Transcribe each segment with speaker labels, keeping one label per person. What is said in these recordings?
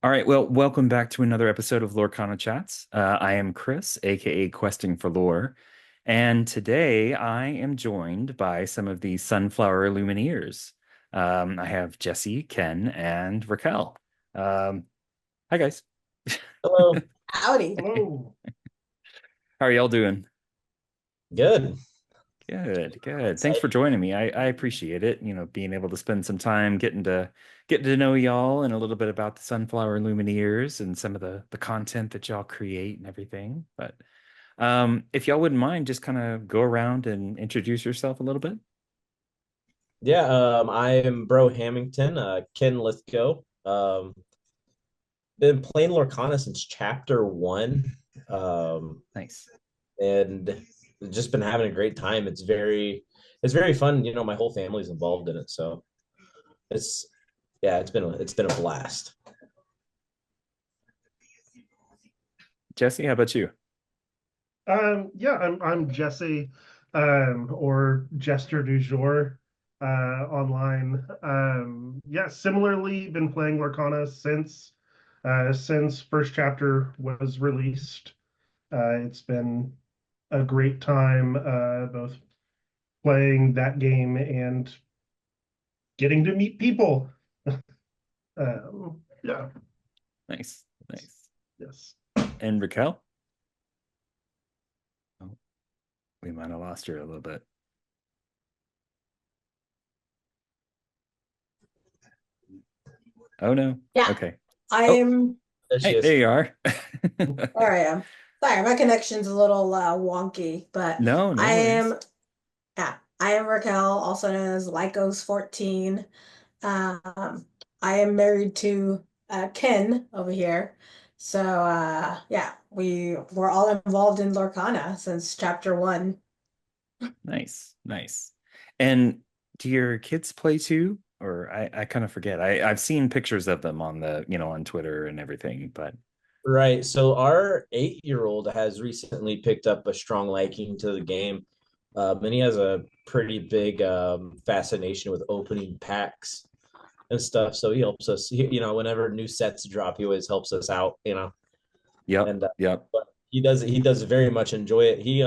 Speaker 1: All right, well, welcome back to another episode of LorcanaChats. I am Chris, aka Questing for Lore, and today I am joined by some of the Sunflower Illumineers. I have Jesse, Ken, and Raquel. Um, Hi guys.
Speaker 2: Hello.
Speaker 3: Howdy.
Speaker 2: Hello.
Speaker 1: How are y'all doing?
Speaker 2: Good.
Speaker 1: Good, good. Thanks for
Speaker 2: Excited.
Speaker 1: joining me. I appreciate it. Being able to spend some time getting to know y'all and a little bit about the Sunflower Lumineers and some of the content that y'all create and everything. But if y'all wouldn't mind, just kind of go around and introduce yourself a little bit.
Speaker 2: Yeah, I am Bro Hamilton, Ken Lithgow. Been playing Lorcana since chapter one. Um,
Speaker 1: Nice.
Speaker 2: and just been having a great time. It's very fun. My whole family's involved in it. So it's yeah, it's been a blast.
Speaker 1: Jesse, how about you?
Speaker 3: Yeah, I'm Jesse, or Jester du jour, online. Yeah, similarly, been playing Lorcana since first chapter was released. It's been a great time, both playing that game and getting to meet people. Yeah,
Speaker 1: Nice, nice.
Speaker 3: yes.
Speaker 1: And Raquel? Oh, we might have lost her a little bit. Oh no.
Speaker 4: Yeah,
Speaker 1: Okay.
Speaker 4: I
Speaker 1: Oh,
Speaker 4: am.
Speaker 2: There she
Speaker 1: hey,
Speaker 2: is.
Speaker 1: there you are.
Speaker 4: There I am. Sorry, my connection's a little wonky, but
Speaker 1: No, no
Speaker 4: I
Speaker 1: worries.
Speaker 4: am. Yeah, I am Raquel, also known as Lycos14. I am married to Ken over here. So yeah, we're all involved in Lorcana since chapter one.
Speaker 1: Nice, nice. And do your kids play too? Or I kind of forget. I've seen pictures of them on Twitter and everything, but
Speaker 2: Right. So our 8-year-old has recently picked up a strong liking to the game. And he has a pretty big fascination with opening packs and stuff. So he helps us, whenever new sets drop, he always helps us out,
Speaker 1: yep,
Speaker 2: and
Speaker 1: yep.
Speaker 2: but he does very much enjoy it. He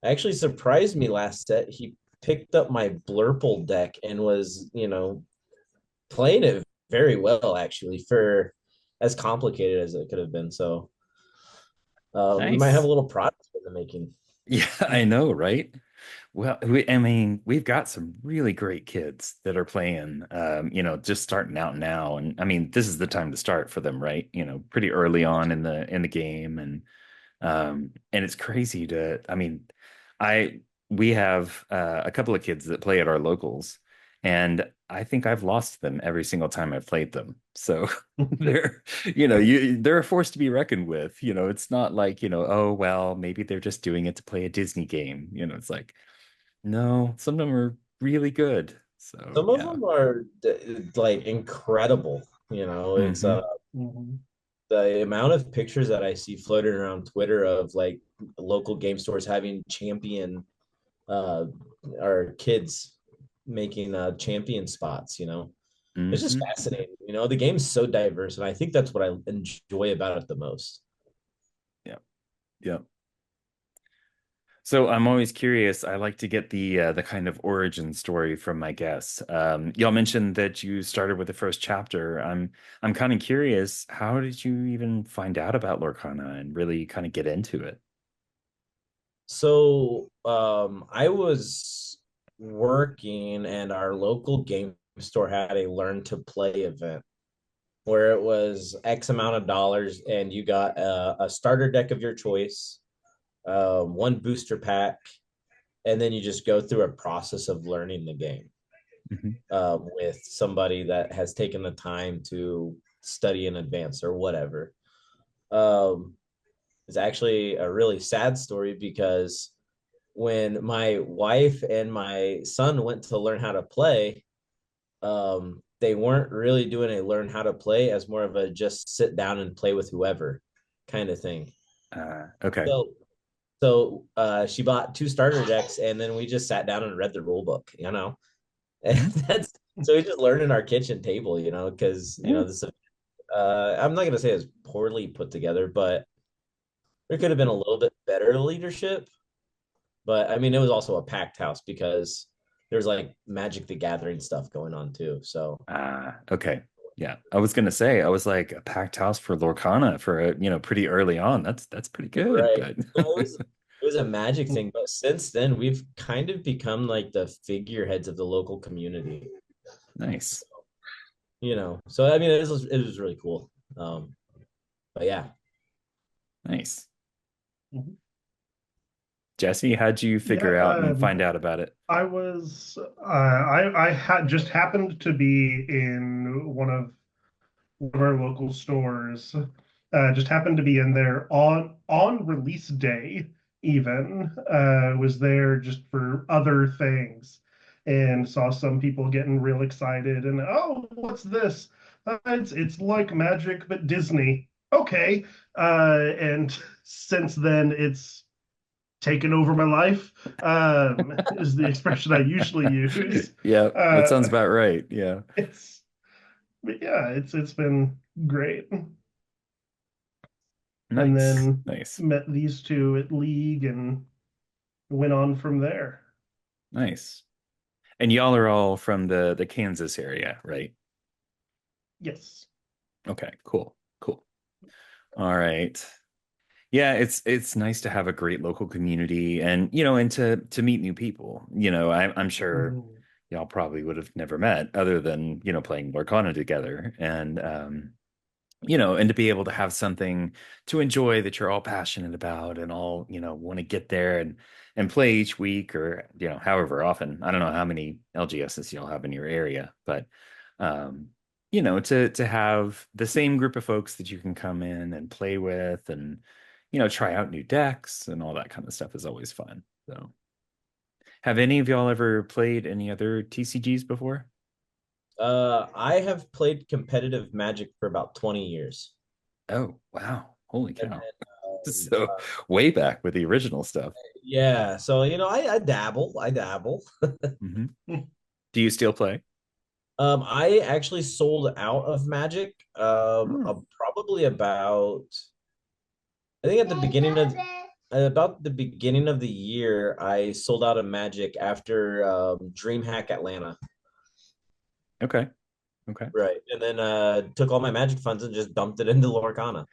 Speaker 2: actually surprised me last set. He picked up my Blurple deck and was, playing it very well actually for as complicated as it could have been. So we might have a
Speaker 1: Nice.
Speaker 2: little product in the making.
Speaker 1: Yeah, I know, right? Well, I mean, we've got some really great kids that are playing, just starting out now. And I mean, this is the time to start for them, right? Pretty early on in the game. And it's crazy I mean, I we have a couple of kids that play at our locals, and I think I've lost them every single time I've played them. So they're a force to be reckoned with. It's not like, oh well, maybe they're just doing it to play a Disney game. It's like, no, some of them are really good. So
Speaker 2: Some of
Speaker 1: yeah.
Speaker 2: them are like incredible. It's
Speaker 1: Hmm.
Speaker 3: Mhm.
Speaker 2: the amount of pictures that I see floating around Twitter of like local game stores having champion uh or kids making champion spots. It's just
Speaker 1: Hmm.
Speaker 2: fascinating. The game's so diverse, and I think that's what I enjoy about it the most.
Speaker 1: Yeah. Yeah. So I'm always curious. I like to get the kind of origin story from my guests. Y'all mentioned that you started with the first chapter. I'm kind of curious. How did you even find out about Lorcana and really kind of get into it?
Speaker 2: So I was working, and our local game store had a learn to play event where it was X amount of dollars, and you got a starter deck of your choice, one booster pack, and then you just go through a process of learning the game
Speaker 1: Hmm.
Speaker 2: with somebody that has taken the time to study in advance or whatever. Um, it's actually a really sad story because when my wife and my son went to learn how to play, they weren't really doing a learn how to play as more of a just sit down and play with whoever kind of thing.
Speaker 1: Okay.
Speaker 2: So she bought two starter decks, and then we just sat down and read the rule book, and
Speaker 1: Mhm.
Speaker 2: that's so we just learned in our kitchen table, because
Speaker 1: Yeah.
Speaker 2: this I'm not gonna say it's poorly put together, but there could have been a little bit better leadership. But I mean, it was also a packed house because there's like Magic the Gathering stuff going on too. So
Speaker 1: Okay. Yeah. I was gonna say, I was like a packed house for Lorcana for pretty early on. That's pretty good,
Speaker 2: right,
Speaker 1: but
Speaker 2: so it was a Magic thing, but since then we've kind of become like the figureheads of the local community.
Speaker 1: nice.
Speaker 2: So I mean, it was really cool. But yeah.
Speaker 1: Nice.
Speaker 3: Mhm.
Speaker 1: Jesse, how'd you
Speaker 3: Yeah,
Speaker 1: figure out and find out about it?
Speaker 3: I was I had just happened to be in one of our local stores. Just happened to be in there on release day. Even was there just for other things, and saw some people getting real excited. And oh, what's this? It's like Magic but Disney. Okay, and since then it's taken over my life. Is the expression I usually use.
Speaker 1: Yeah, that sounds
Speaker 3: Uh,
Speaker 1: about right. Yeah.
Speaker 3: it's but yeah, it's been great. And
Speaker 1: Nice.
Speaker 3: then
Speaker 1: Nice.
Speaker 3: met these two at League and went on from there.
Speaker 1: Nice. And y'all are all from the Kansas area, right?
Speaker 3: Yes.
Speaker 1: Okay, cool. Cool. All right. Yeah, it's nice to have a great local community and and to meet new people. I'm sure
Speaker 3: Mhm.
Speaker 1: y'all probably would have never met other than, playing Lorcana together. And to be able to have something to enjoy that you're all passionate about and all, want to get there and play each week or, however often. I don't know how many LGSs you'll have in your area, but um, to have the same group of folks that you can come in and play with and, try out new decks and all that kind of stuff is always fun. So, have any of y'all ever played any other TCGs before?
Speaker 2: I have played competitive Magic for about 20 years.
Speaker 1: Oh, wow. Holy
Speaker 2: And
Speaker 1: cow.
Speaker 2: then,
Speaker 1: So way back with the original stuff.
Speaker 2: yeah, so I dabble. I dabble.
Speaker 1: Hmm. Do you still play?
Speaker 2: I actually sold out of Magic
Speaker 1: Hmm.
Speaker 2: probably about I think at the beginning of about the beginning of the year I sold out of Magic after DreamHack Atlanta.
Speaker 1: Okay. Okay.
Speaker 2: Right. And then took all my Magic funds and just dumped it into Lorcana.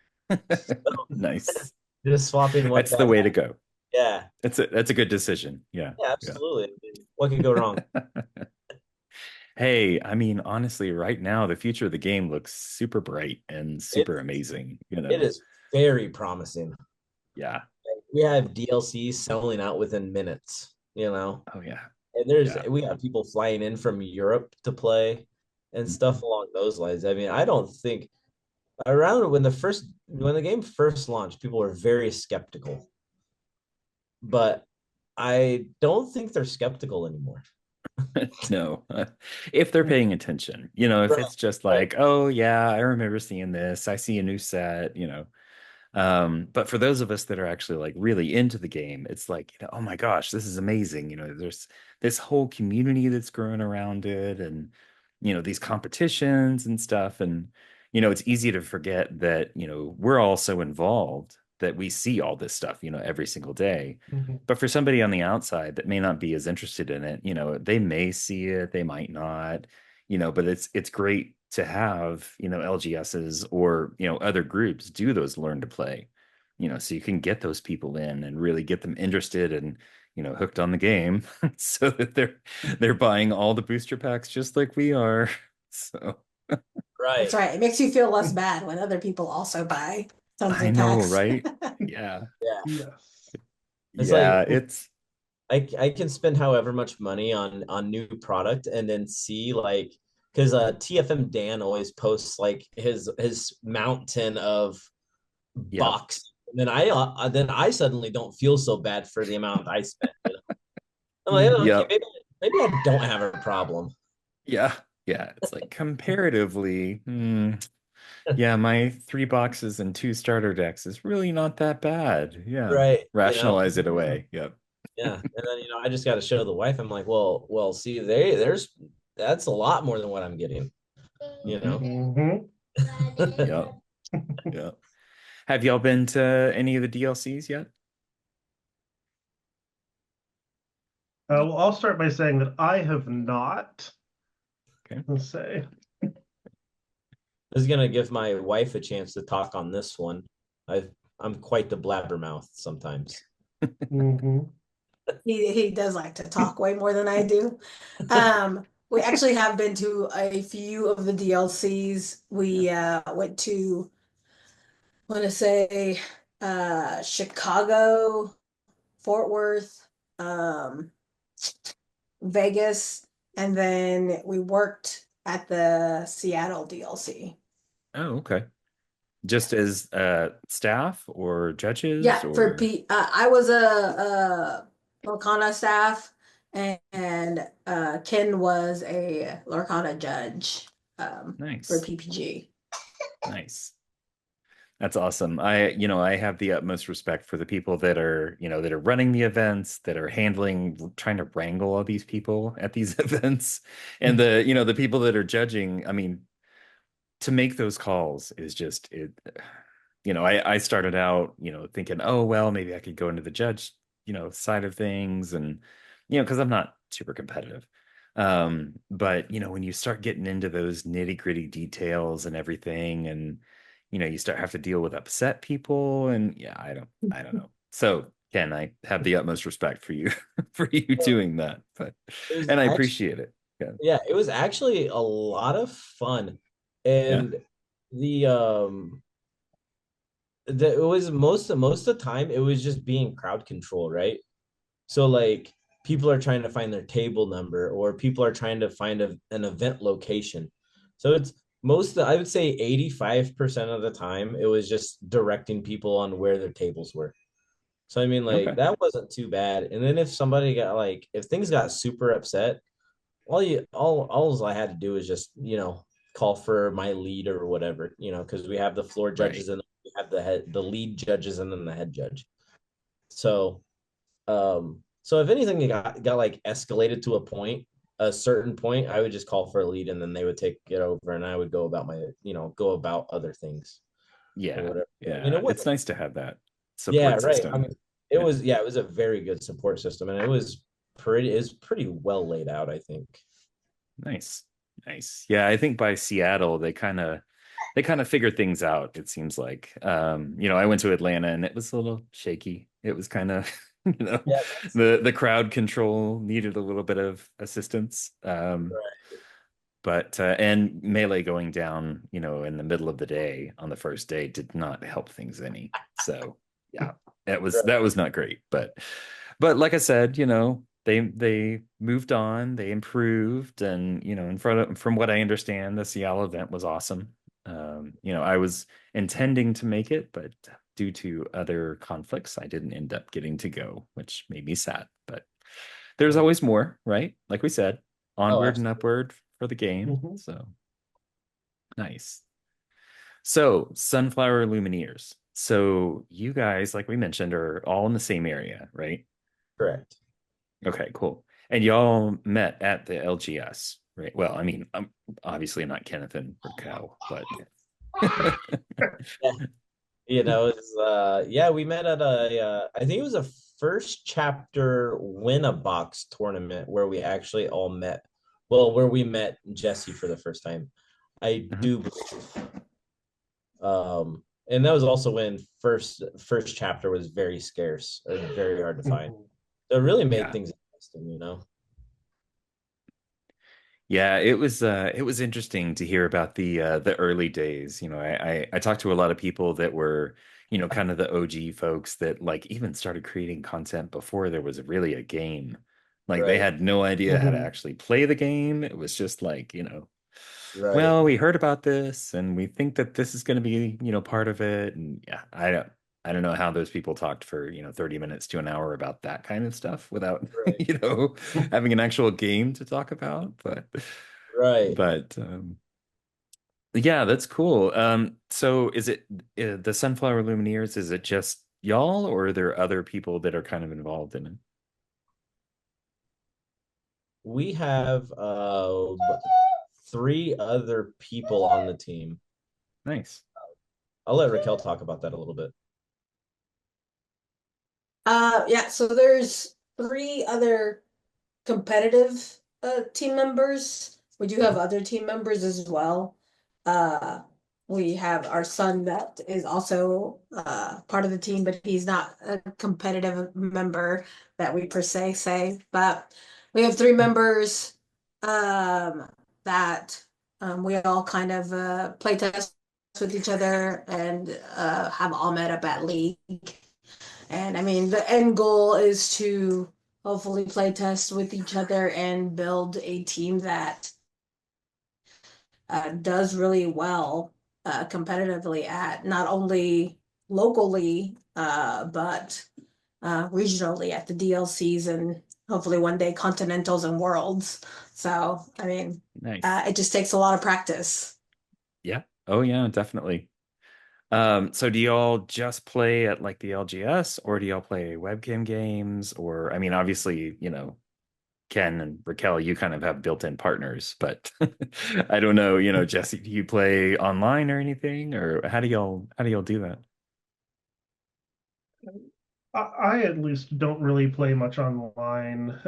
Speaker 1: Nice.
Speaker 2: Just swapping what
Speaker 1: That's the
Speaker 2: that
Speaker 1: way to go.
Speaker 2: yeah.
Speaker 1: That's a good decision. Yeah.
Speaker 2: Yeah,
Speaker 1: Yeah.
Speaker 2: absolutely. What could go wrong?
Speaker 1: Hey, I mean, honestly, right now, the future of the game looks super bright and super
Speaker 2: It's
Speaker 1: amazing,
Speaker 2: it is very promising.
Speaker 1: Yeah.
Speaker 2: We have DLCs selling out within minutes.
Speaker 1: Oh, yeah.
Speaker 2: And
Speaker 1: Yeah.
Speaker 2: we have people flying in from Europe to play and
Speaker 1: Mhm.
Speaker 2: stuff along those lines. I mean, I don't think around when the game first launched, people were very skeptical, but I don't think they're skeptical anymore.
Speaker 1: No. If they're paying attention, if
Speaker 2: Right,
Speaker 1: it's just
Speaker 2: right.
Speaker 1: like, oh, yeah, I remember seeing this, I see a new set, But for those of us that are actually like really into the game, it's like, oh my gosh, this is amazing. There's this whole community that's growing around it and, these competitions and stuff. And, it's easy to forget that, we're all so involved that we see all this stuff, every single day.
Speaker 3: Mhm.
Speaker 1: But for somebody on the outside that may not be as interested in it, they may see it, they might not, but it's great to have, LGSs or, other groups do those learn to play, so you can get those people in and really get them interested and, hooked on the game so that they're buying all the booster packs just like we are. So
Speaker 4: That's
Speaker 2: Right.
Speaker 4: right. It makes you feel less bad when other people also buy tons
Speaker 1: I
Speaker 4: of
Speaker 1: know,
Speaker 4: packs.
Speaker 1: right? Yeah.
Speaker 2: Yeah.
Speaker 3: Yes.
Speaker 2: It's like
Speaker 1: Yeah, it's
Speaker 2: I can spend however much money on new product and then see like because TFM Dan always posts like his mountain of
Speaker 1: yep.
Speaker 2: box. And then I suddenly don't feel so bad for the amount I spent. I'm like, oh, okay,
Speaker 1: Yep.
Speaker 2: maybe I don't have a problem.
Speaker 1: Yeah. Yeah. It's like comparatively, yeah, my three boxes and two starter decks is really not that bad. Yeah.
Speaker 2: Right.
Speaker 1: Rationalize it
Speaker 3: Yeah.
Speaker 1: away. Yep.
Speaker 2: Yeah. And then I just got to show the wife. I'm like, well, see, that's a lot more than what I'm getting. You
Speaker 1: Mhm.
Speaker 2: know.
Speaker 3: Mhm.
Speaker 1: Yeah. Yeah. Have y'all been to any of the DLCs yet?
Speaker 3: Well, I'll start by saying that I have not.
Speaker 1: Okay.
Speaker 3: Let's say.
Speaker 2: This is gonna give my wife a chance to talk on this one. I'm quite the blabbermouth sometimes.
Speaker 3: Mhm.
Speaker 4: He does like to talk way more than I do. We actually have been to a few of the DLCs. We went to, I want to say, Chicago, Fort Worth, um, Vegas, and then we worked at the Seattle DLC.
Speaker 1: Oh, okay. Just as staff or judges
Speaker 4: Yeah, for
Speaker 1: or
Speaker 4: P, I was a Lorcana staff, and Ken was a Lorcana judge for
Speaker 1: nice.
Speaker 4: PPG.
Speaker 1: Nice. That's awesome. I have the utmost respect for the people that are, that are running the events, that are handling, trying to wrangle all these people at these events, and the people that are judging. I mean, to make those calls is just it. I started out, thinking, oh, well, maybe I could go into the judge, side of things and, because I'm not super competitive. But when you start getting into those nitty-gritty details and everything, and you start have to deal with upset people, and yeah, I don't know. So Ken, I have the utmost respect for you for you doing that, but
Speaker 2: It was
Speaker 1: and I
Speaker 2: actually,
Speaker 1: appreciate it. Yeah.
Speaker 2: yeah, it was actually a lot of fun.
Speaker 1: Yeah.
Speaker 2: And the it was most of the time it was just being crowd control, right? So like people are trying to find their table number or people are trying to find an event location. So it's I would say 85% of the time it was just directing people on where their tables were. So I mean like
Speaker 1: Okay.
Speaker 2: that wasn't too bad. And then if somebody got like if things got super upset, all I had to do was just, call for my lead or whatever, because we have the floor
Speaker 1: Right.
Speaker 2: judges and we have the lead judges and then the head judge. So so if anything got like escalated to a certain point, I would just call for a lead and then they would take it over and I would go about go about other things or
Speaker 1: Yeah.
Speaker 2: whatever. I mean,
Speaker 1: Yeah.
Speaker 2: it
Speaker 1: It's
Speaker 2: wasn't,
Speaker 1: nice to have that
Speaker 2: yeah,
Speaker 1: support
Speaker 2: right. I
Speaker 1: system.
Speaker 2: mean,
Speaker 1: Yeah.
Speaker 2: it was a very good support system and it's pretty well laid out, I think.
Speaker 1: Nice. Nice. Yeah, I think by Seattle they kind of figured things out, it seems like. I went to Atlanta and it was a little shaky. It was kind of, you know,
Speaker 2: Yeah,
Speaker 1: the crowd control needed a little bit of assistance. But and melee going down, in the middle of the day on the first day did not help things any. So yeah, that was not great. But like I said, they moved on, they improved, and from what I understand, the Seattle event was awesome. I was intending to make it, but due to other conflicts, I didn't end up getting to go, which made me sad. But there's
Speaker 2: right.
Speaker 1: always more, right? Like we said,
Speaker 2: Oh,
Speaker 1: onward and
Speaker 2: absolutely.
Speaker 1: upward for the game.
Speaker 3: Mhm.
Speaker 1: So nice. So Sunflower Illumineers. So you guys, like we mentioned, are all in the same area, right?
Speaker 2: Correct.
Speaker 1: Okay, cool. And y'all met at the LGS, right? Well, I mean, obviously not Kenneth and Raquel, but
Speaker 2: Yeah. It's, yeah, we met at I think it was a first chapter win a box tournament where we actually all met. Well, where we met Jesse for the first time. I
Speaker 1: Mhm.
Speaker 2: do believe. And that was also when first chapter was very scarce or very hard to find.
Speaker 3: Mhm.
Speaker 2: So it really made
Speaker 1: Yeah.
Speaker 2: things interesting.
Speaker 1: Yeah, it was interesting to hear about the early days. I talked to a lot of people that were, kind of the OG folks that like even started creating content before there was really a game. Like they
Speaker 2: Right.
Speaker 1: had no idea how to
Speaker 3: Mhm.
Speaker 1: actually play the game. It was just like,
Speaker 2: Right.
Speaker 1: well, we heard about this and we think that this is going to be, part of it. And yeah, I don't know how those people talked for, 30 minutes to an hour about that kind of stuff without,
Speaker 2: Right.
Speaker 1: having an actual game to talk about. But
Speaker 2: Right.
Speaker 1: but yeah, that's cool. So is it the Sunflower Lumineers, is it just y'all or are there other people that are kind of involved in it?
Speaker 2: We have three other people on the team.
Speaker 1: Nice.
Speaker 2: I'll let Raquel talk about that a little bit.
Speaker 4: Yeah, so there's three other competitive team members. We do have other team members as well. Uh, we have our son that is also part of the team, but he's not a competitive member that we per se say. But we have three members that we all kind of play test with each other and have all met up at league. And I mean, the end goal is to hopefully play test with each other and build a team that does really well competitively at not only locally, but regionally at the DLCs and hopefully one day continentals and worlds. So, I mean,
Speaker 1: Nice.
Speaker 4: it just takes a lot of practice.
Speaker 1: Yeah. Oh yeah, definitely. So do y'all just play at like the LGS or do y'all play webcam games? Or I mean, obviously, Ken and Raquel, you kind of have built-in partners, but I don't know, Jesse, do you play online or anything? Or how do y'all do that?
Speaker 3: I at least don't really play much online.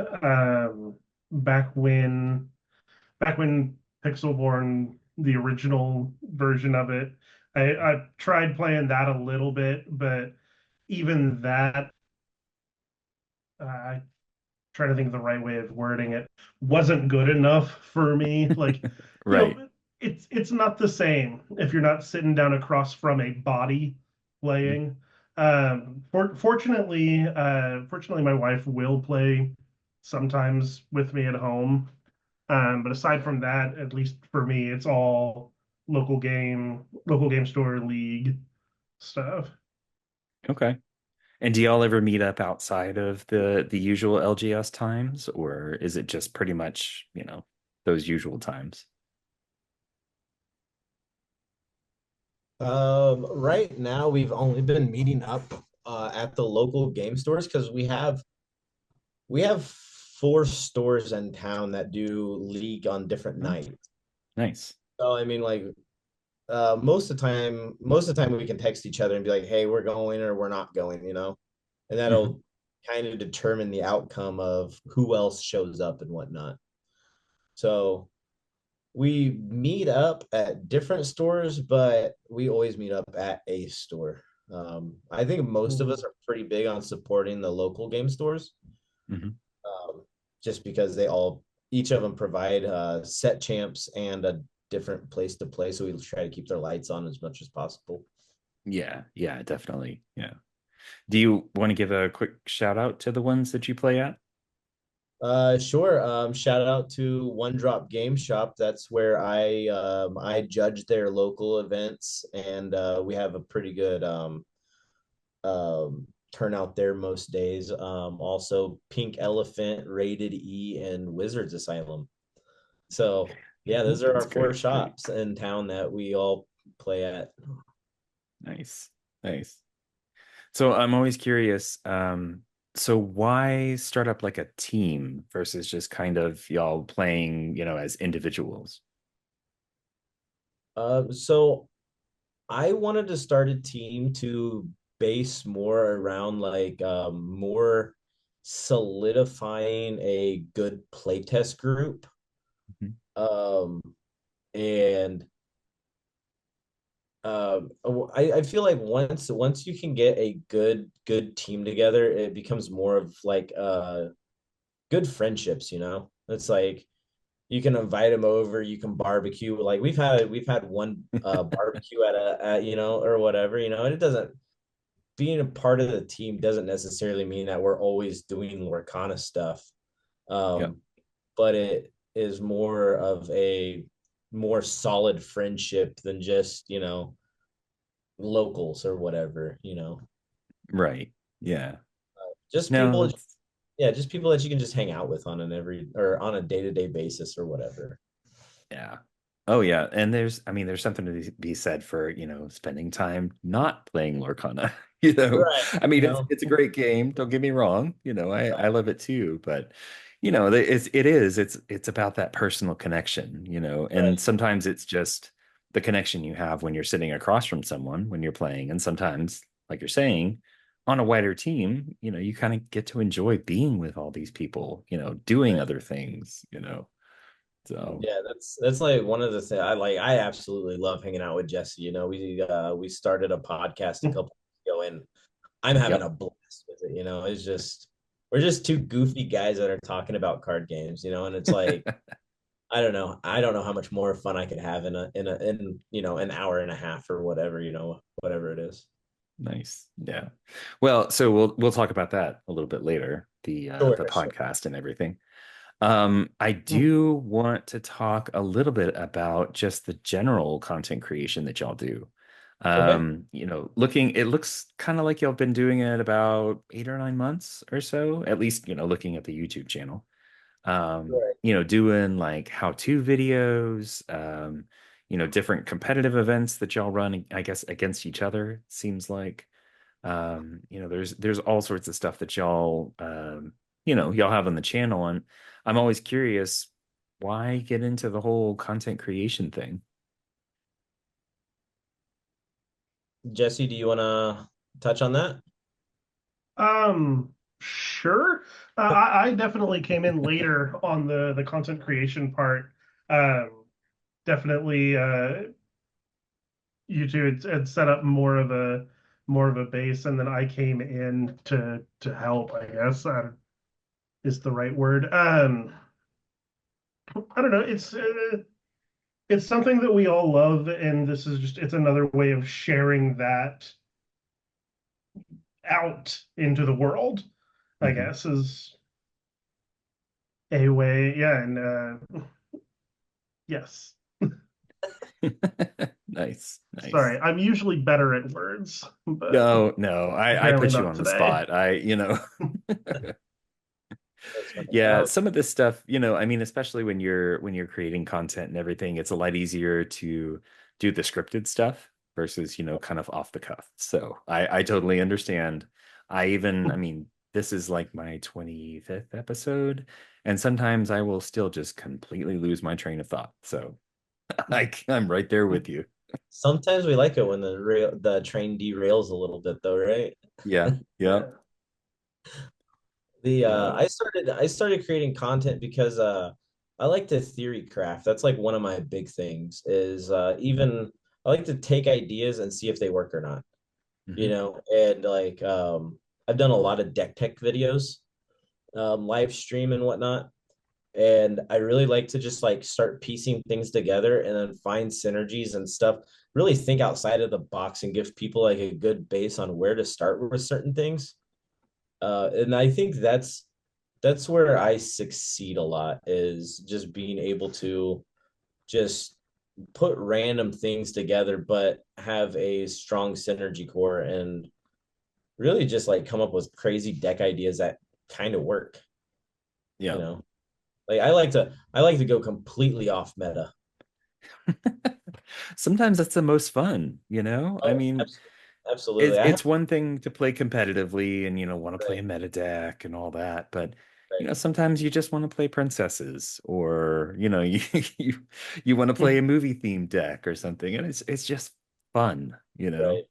Speaker 3: Back when back when Pixelborn, the original version of it, I tried playing that a little bit, but even that, I trying to think of the right way of wording it, wasn't good enough for me. Like, you
Speaker 1: Right.
Speaker 3: know, it's not the same if you're not sitting down across from a body playing. Fortunately, my wife will play sometimes with me at home. But aside from that, at least for me, it's all local game store league stuff.
Speaker 1: Okay. And do y'all ever meet up outside of the usual LGS times, or is it just pretty much, those usual times?
Speaker 2: Right now we've only been meeting up at the local game stores because we have 4 stores in town that do league on different
Speaker 1: Oh,
Speaker 2: nights.
Speaker 1: nice.
Speaker 2: So I mean, like most of the time we can text each other and be like, "Hey, we're going or we're not going," and
Speaker 1: Hmm.
Speaker 2: that'll kind of determine the outcome of who else shows up and whatnot. So we meet up at different stores, but we always meet up at a store. I think most of us
Speaker 3: Mhm.
Speaker 2: are pretty big on supporting the local game stores,
Speaker 1: Hmm.
Speaker 2: um, just because each of them provide set champs and a different place to play. So we try to keep their lights on as much as possible.
Speaker 1: Yeah, yeah, definitely. Yeah. Do you want to give a quick shout out to the ones that you play at?
Speaker 2: Sure. Shout out to One Drop Game Shop. That's where I judge their local events, and we have a pretty good turnout there most days. Also Pink Elephant, Rated E, and Wizards Asylum. So yeah, those are our
Speaker 1: That's
Speaker 2: four
Speaker 1: great. Great.
Speaker 2: shops in town that we all play at.
Speaker 1: Nice. Nice. So I'm always curious. So why start up like a team versus just kind of y'all playing, as individuals?
Speaker 2: So I wanted to start a team to base more around like more solidifying a good playtest group.
Speaker 1: Mhm.
Speaker 2: Um, and I feel like once you can get a good team together, it becomes more of like good friendships. It's like you can invite them over, you can barbecue. Like we've had one barbecue at or whatever, and it doesn't being a part of the team doesn't necessarily mean that we're always doing Lorcana stuff.
Speaker 1: Yeah.
Speaker 2: Um, but it is more of a more solid friendship than just, locals or whatever.
Speaker 1: Right. Yeah.
Speaker 2: Just
Speaker 1: No,
Speaker 2: people,
Speaker 1: that's
Speaker 2: yeah, just people that you can just hang out with on an every or on a day-to-day basis or whatever.
Speaker 1: yeah. Oh yeah. And there's something to be said for, spending time not playing Lorcana.
Speaker 2: Right.
Speaker 1: I mean, it's a great game, don't get me wrong. I love it too, but it's about that personal connection, and
Speaker 2: Right.
Speaker 1: sometimes it's just the connection you have when you're sitting across from someone when you're playing. And sometimes, like you're saying, on a wider team, you kind of get to enjoy being with all these people, doing
Speaker 2: Right.
Speaker 1: other things, So,
Speaker 2: Yeah, that's like one of the things I like. I absolutely love hanging out with Jesse. We started a podcast a couple weeks ago, and I'm having a
Speaker 1: yep.
Speaker 2: blast with it. It's just we're just two goofy guys that are talking about card games. And it's like I don't know. I don't know how much more fun I could have in an hour and a half or whatever. Whatever it is.
Speaker 1: Nice. Yeah. Well, so we'll talk about that a little bit later,
Speaker 2: Sure,
Speaker 1: the
Speaker 2: sure.
Speaker 1: podcast and everything. I
Speaker 3: Hmm.
Speaker 1: do want to talk a little bit about just the general content creation that y'all do.
Speaker 2: Okay.
Speaker 1: It looks kind of like y'all been doing it about 8 or 9 months or so, at least, looking at the YouTube channel.
Speaker 2: Right.
Speaker 1: Doing like how-to videos, different competitive events that y'all run, I guess, against each other, seems like. There's all sorts of stuff that y'all have on the channel, and I'm always curious, why get into the whole content creation thing?
Speaker 2: Jesse, do you want to touch on that?
Speaker 3: Sure. I definitely came in later on the content creation part. Um, Definitely, YouTube had set up more of a base, and then I came in to help. I guess is the right word. I don't know. It's something that we all love, and this is just it's another way of sharing that out into the world. I
Speaker 1: Mhm.
Speaker 3: guess is a way. Yeah, and yes.
Speaker 1: Nice,
Speaker 3: Sorry,
Speaker 1: nice.
Speaker 3: I'm usually better at words, but
Speaker 1: No, no, I
Speaker 3: apparently
Speaker 1: put you
Speaker 3: not
Speaker 1: on the
Speaker 3: today.
Speaker 1: spot.
Speaker 2: That's funny.
Speaker 1: Yeah, some of this stuff, I mean, especially when you're creating content and everything, it's a lot easier to do the scripted stuff versus, kind of off the cuff. So I totally understand. I mean, this is like my 25th episode, and sometimes I will still just completely lose my train of thought. So I'm right there with you.
Speaker 2: Sometimes we like it when the train derails a little bit, though, right?
Speaker 1: Yeah, yeah,
Speaker 3: Yeah.
Speaker 2: The
Speaker 1: yeah.
Speaker 2: I started creating content because I like to theory craft. That's like one of my big things is even I like to take ideas and see if they work or not.
Speaker 1: Hmm.
Speaker 2: And like I've done a lot of deck tech videos, live stream and whatnot. And I really like to just like start piecing things together and then find synergies and stuff. Really think outside of the box and give people like a good base on where to start with certain things. And I think that's where I succeed a lot is just being able to just put random things together, but have a strong synergy core and really just like come up with crazy deck ideas that kind of work, you
Speaker 1: Yeah.
Speaker 2: know. Like I like to go completely off meta.
Speaker 1: Sometimes that's the most fun, I
Speaker 2: Oh,
Speaker 1: mean,
Speaker 2: absolutely.
Speaker 1: it's
Speaker 2: I have
Speaker 1: it's one thing to play competitively and want to play
Speaker 2: right,
Speaker 1: a meta deck and all that, but
Speaker 2: right,
Speaker 1: sometimes you just want to play princesses, or you want to play a movie themed deck or something, and it's just fun,
Speaker 2: right.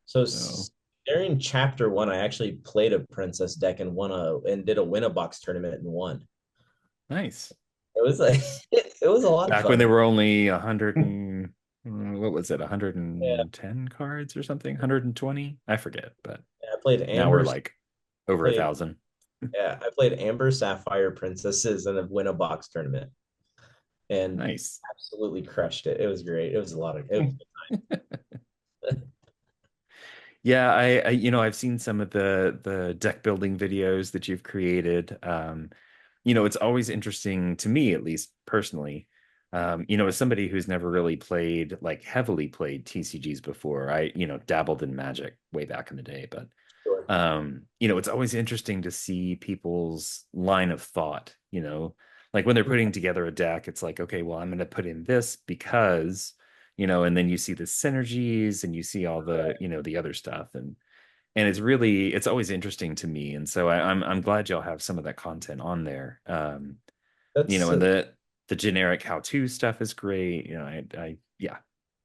Speaker 2: So
Speaker 1: So
Speaker 2: during chapter one, I actually played a princess deck and did a win a box tournament and won.
Speaker 1: nice.
Speaker 2: It was like it was a lot of
Speaker 1: Back when
Speaker 2: fun.
Speaker 1: there were only 100 and what was it,
Speaker 2: Yeah,
Speaker 1: 110 cards or something, 120, I forget, but
Speaker 2: I played
Speaker 1: now we're
Speaker 2: Amber.
Speaker 1: like over a
Speaker 2: Played
Speaker 1: thousand.
Speaker 2: Yeah, I played Amber Sapphire Princesses in a win a box tournament and
Speaker 1: Nice.
Speaker 2: absolutely crushed it. It was great. It was a lot of it.
Speaker 1: Yeah, I've seen some of the deck building videos that you've created. It's always interesting to me, at least personally. As somebody who's never really played, like heavily played TCGs before, I dabbled in Magic way back in the day, but
Speaker 2: Sure.
Speaker 1: it's always interesting to see people's line of thought, like when they're putting together a deck, it's like, okay, well, I'm going to put in this because, and then you see the synergies and you see all the, the other stuff. And it's always interesting to me. And so I'm glad y'all have some of that content on there.
Speaker 2: That's
Speaker 1: And the generic how-to stuff is great. Yeah.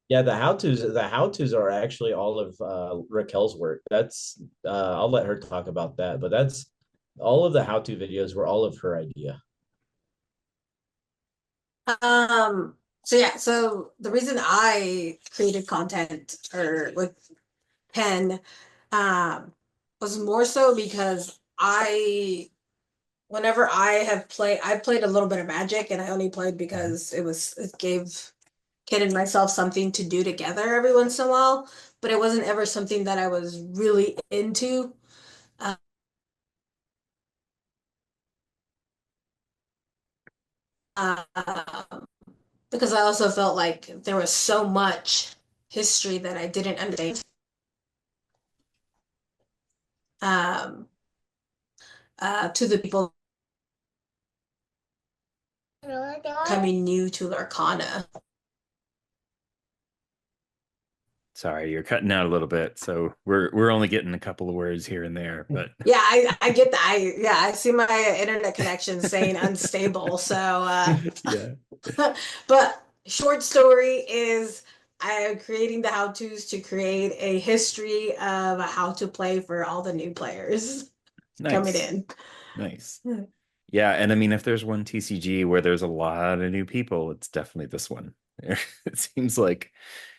Speaker 2: Yeah, the how-tos are actually all of Raquel's work. That's I'll let her talk about that, but that's all of the how-to videos were all of her idea.
Speaker 4: So yeah, so the reason I created content or with pen was more so because whenever I played a little bit of Magic and I only played
Speaker 1: Mhm.
Speaker 4: because it gave Kid and myself something to do together every once in a while, but it wasn't ever something that I was really into. Uh, because I also felt like there was so much history that I didn't understand. Um, to the people coming new to Lorcana.
Speaker 1: Sorry, you're cutting out a little bit, so we're only getting a couple of words here and there, but
Speaker 4: Yeah, I get that. I see my internet connection saying unstable. So
Speaker 1: yeah,
Speaker 4: but short story is I'm creating the how-tos to create a history of how to play for all the new players coming
Speaker 1: nice,
Speaker 4: in.
Speaker 1: nice. Yeah, and I mean, if there's one TCG where there's a lot of new people, it's definitely this one. It seems like,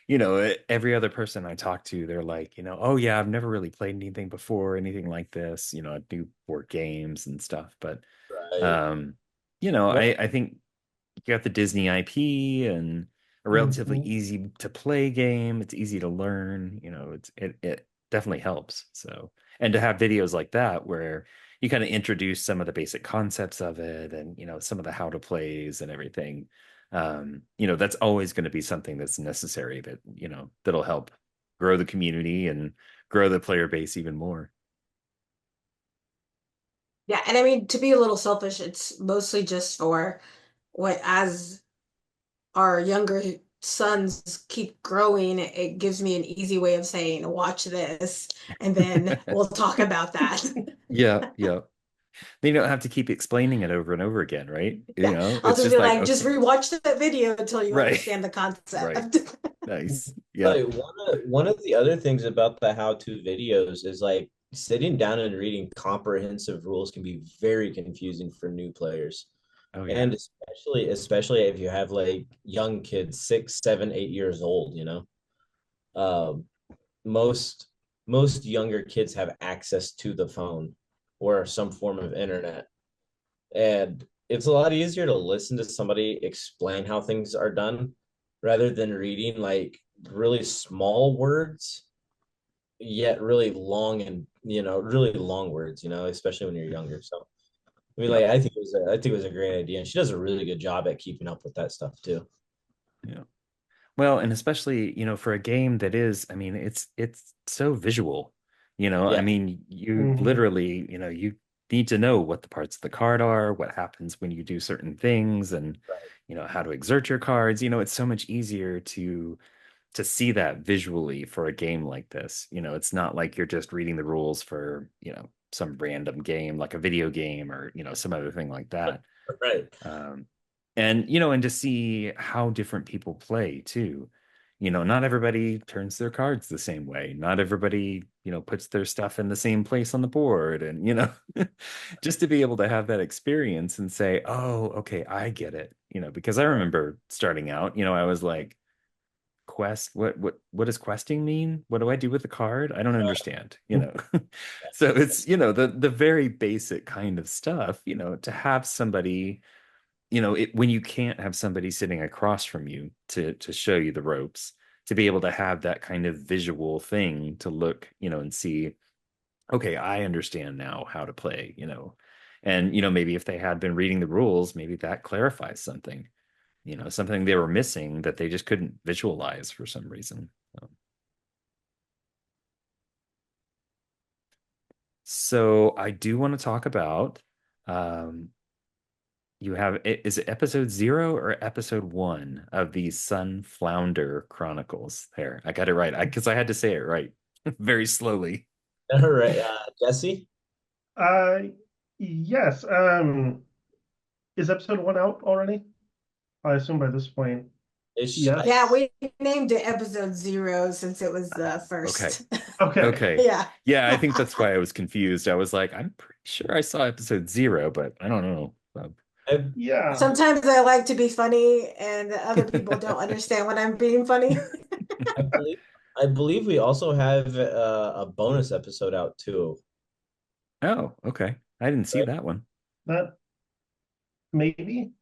Speaker 1: every other person I talk to, they're like, oh yeah, I've never really played anything before, anything like this. I do board games and stuff, but
Speaker 2: Right.
Speaker 1: um,
Speaker 2: One,
Speaker 1: I think you got the Disney IP and a relatively
Speaker 3: Mhm.
Speaker 1: easy to play game. It's easy to learn. It definitely helps. So, and to have videos like that where you kind of introduce some of the basic concepts of it and some of the how to plays and everything. That's always going to be something that's necessary that'll help grow the community and grow the player base even more.
Speaker 4: Yeah, and I mean to be a little selfish, it's mostly just for what as our younger sons keep growing, it gives me an easy way of saying, watch this, and then we'll talk about that.
Speaker 1: Yeah, yeah. They don't have to keep explaining it over and over again, right?
Speaker 4: Yeah, I'll
Speaker 1: It's
Speaker 4: just
Speaker 1: just
Speaker 4: be
Speaker 1: like,
Speaker 4: like, just
Speaker 1: okay,
Speaker 4: rewatch that video until you
Speaker 1: right,
Speaker 4: understand the
Speaker 1: right.
Speaker 4: concept.
Speaker 1: Nice. Yeah.
Speaker 2: like one of the other things about the how-to videos is like sitting down and reading comprehensive rules can be very confusing for new players.
Speaker 1: Oh yeah.
Speaker 2: And especially if you have like young kids, 6, 7, 8 years old, um, most most younger kids have access to the phone or some form of internet, and it's a lot easier to listen to somebody explain how things are done rather than reading like really small words yet really long and really long words, especially when you're younger. So I mean,
Speaker 1: Yeah.
Speaker 2: like I think it was a great idea, and she does a really good job at keeping up with that stuff too.
Speaker 1: Yeah. Well, and especially, for a game that is, I mean, it's so visual. I
Speaker 2: Yeah,
Speaker 1: mean, you
Speaker 3: Mhm.
Speaker 1: literally, you need to know what the parts of the card are, what happens when you do certain things, and how to exert your cards. It's so much easier to see that visually for a game like this. It's not like you're just reading the rules for, some random game like a video game or, some other thing like that.
Speaker 2: right.
Speaker 1: Um, and to see how different people play too. Not everybody turns their cards the same way. Not everybody, puts their stuff in the same place on the board. And, just to be able to have that experience and say, oh, okay, I get it. Because I remember starting out, I was like, quest what does questing mean? What do I do with the card? I don't understand. So it's the very basic kind of stuff, to have somebody, when you can't have somebody sitting across from you to show you the ropes, to be able to have that kind of visual thing to look, and see, okay, I understand now how to play. And maybe if they had been reading the rules, maybe that clarifies something, something they were missing that they just couldn't visualize for some reason. So I do want to talk about um, you have is it episode 0 or episode 1 of the Sunflounder Chronicles? There, I got it right. Because I had to say it right very slowly.
Speaker 2: All right, Jesse.
Speaker 3: Uh, yes. Is episode one out already? I assume by this point. Yes.
Speaker 4: Yeah, we named it episode 0 since it was the
Speaker 1: Okay.
Speaker 4: first.
Speaker 3: Okay.
Speaker 1: Okay.
Speaker 4: Yeah.
Speaker 1: Yeah, I think that's why I was confused. I was like, I'm pretty sure I saw episode 0, but I don't know.
Speaker 2: I,
Speaker 3: Yeah.
Speaker 4: Sometimes I like to be funny and other people don't understand when I'm being funny.
Speaker 2: I believe I believe we also have a bonus episode out too.
Speaker 1: Oh, okay. I didn't see
Speaker 2: Right?
Speaker 1: that one.
Speaker 3: That maybe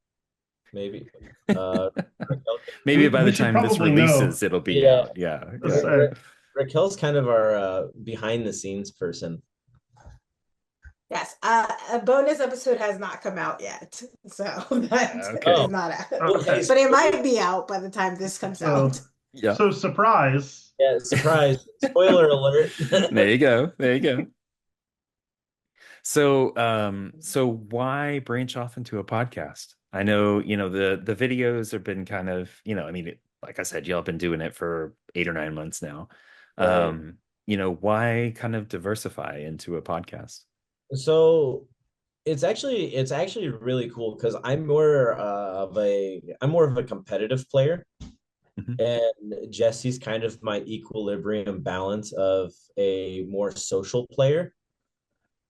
Speaker 2: Maybe. Uh, Raquel,
Speaker 1: Maybe
Speaker 3: we
Speaker 1: by
Speaker 3: we
Speaker 1: the
Speaker 3: should
Speaker 1: time this
Speaker 3: probably know.
Speaker 1: releases, it'll be
Speaker 2: yeah,
Speaker 1: out. Yeah.
Speaker 3: Let's
Speaker 1: Yeah.
Speaker 3: say.
Speaker 2: Raquel's kind of our behind the scenes person.
Speaker 4: Yes, a bonus episode has not come out yet, so that is
Speaker 1: Okay.
Speaker 2: Oh,
Speaker 4: not out.
Speaker 2: okay.
Speaker 3: Okay.
Speaker 4: But it
Speaker 2: So,
Speaker 4: might be out by the time this comes
Speaker 3: So
Speaker 4: out.
Speaker 1: Yep.
Speaker 3: so surprise.
Speaker 2: yeah, surprise. Spoiler alert.
Speaker 1: There you go. There you go. So why branch off into a podcast? I know, the videos have been kind of, I mean, like I said, y'all been doing it for 8 or 9 months now.
Speaker 2: Right.
Speaker 1: Why kind of diversify into a podcast?
Speaker 2: So it's actually really cool because I'm more of a competitive player,
Speaker 1: Mhm.
Speaker 2: and Jesse's kind of my equilibrium balance of a more social player.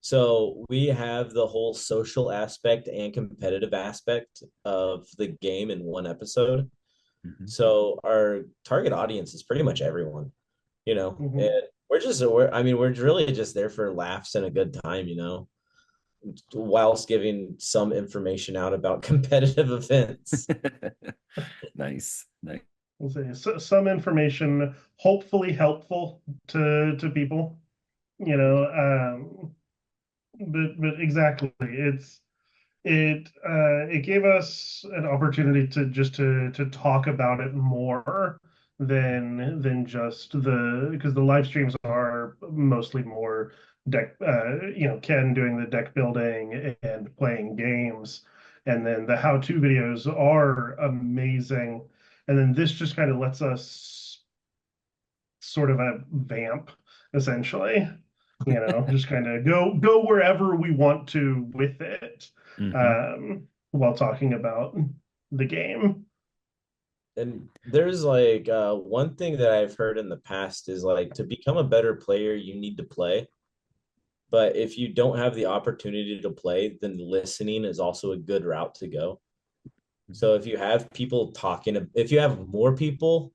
Speaker 2: So we have the whole social aspect and competitive aspect of the game in one episode.
Speaker 1: Mhm.
Speaker 2: So our target audience is pretty much everyone,
Speaker 3: Mhm.
Speaker 2: and we're really just there for laughs and a good time, whilst giving some information out about competitive events.
Speaker 1: Nice. Nice.
Speaker 3: We'll say some information, hopefully helpful to people. You know, but exactly, it gave us an opportunity to just to talk about it more than just because the live streams are mostly more deck Ken doing the deck building and playing games, and then the how-to videos are amazing, and then this just kind of lets us sort of a vamp essentially, just kind of go wherever we want to with it,
Speaker 1: Hmm.
Speaker 3: while talking about the game.
Speaker 2: And there's like one thing that I've heard in the past is like to become a better player, you need to play. But if you don't have the opportunity to play, then listening is also a good route to go. So if you have more people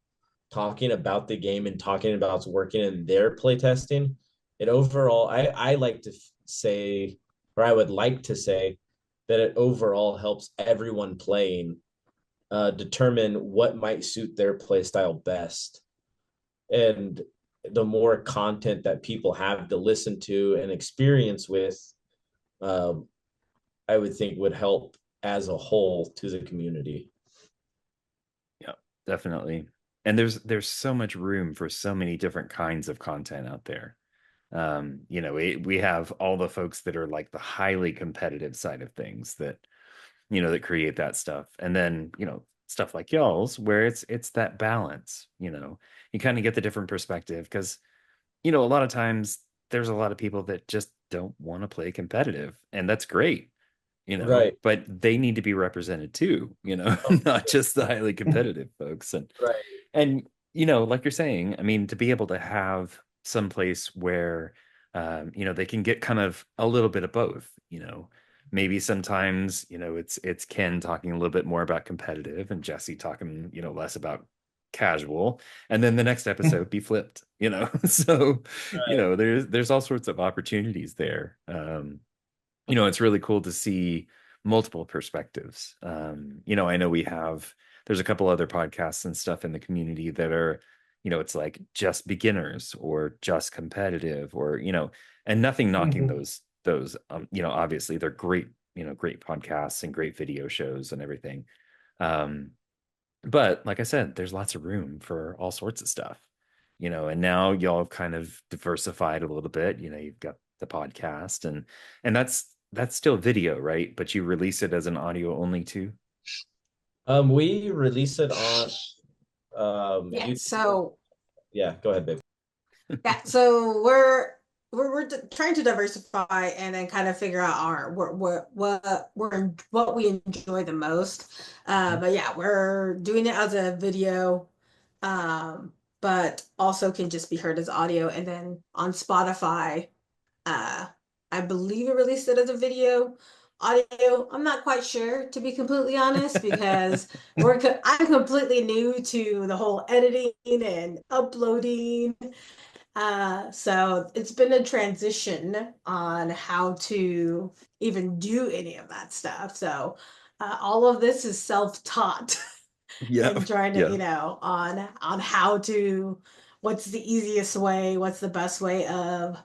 Speaker 2: talking about the game and talking about what's working in their playtesting, it overall, I like to say, or I would like to say that it overall helps everyone playing determine what might suit their play style best. And the more content that people have to listen to and experience with, um, I would think would help as a whole to the community.
Speaker 1: Yeah, definitely. And there's so much room for so many different kinds of content out there. We have all the folks that are like the highly competitive side of things that create that stuff. And then, stuff like y'all's where it's that balance, you kind of get the different perspective because, a lot of times there's a lot of people that just don't want to play competitive, and that's great,
Speaker 2: Right.
Speaker 1: but they need to be represented too,
Speaker 2: Oh,
Speaker 1: not just the highly competitive folks.
Speaker 2: right.
Speaker 1: And like you're saying, I mean, to be able to have some place where they can get kind of a little bit of both, maybe sometimes, it's Ken talking a little bit more about competitive and Jesse talking, less about casual, and then the next episode be flipped, so
Speaker 2: Right.
Speaker 1: there's all sorts of opportunities there. It's really cool to see multiple perspectives. I know there's a couple other podcasts and stuff in the community that are, it's like just beginners or just competitive or, and nothing knocking
Speaker 3: Mhm.
Speaker 1: those, obviously they're great podcasts and great video shows and everything. Um, but like I said, there's lots of room for all sorts of stuff, and now y'all have kind of diversified a little bit. You've got the podcast and that's still video, right? But you release it as an audio only too.
Speaker 2: We release it on
Speaker 4: Yeah,
Speaker 2: YouTube.
Speaker 4: so
Speaker 2: Yeah, go ahead, babe.
Speaker 4: yeah, so we're trying to diversify and then kind of figure out our what we enjoy the most.
Speaker 1: Mhm.
Speaker 4: But yeah, we're doing it as a video, but also can just be heard as audio. And then on Spotify, uh, I believe it released it as a video. Audio, I'm not quite sure to be completely honest because I'm completely new to the whole editing and uploading, so it's been a transition on how to even do any of that stuff. So all of this is self-taught
Speaker 1: Yeah.
Speaker 4: and trying to,
Speaker 1: Yeah.
Speaker 4: on how to, what's the easiest way, what's the best way of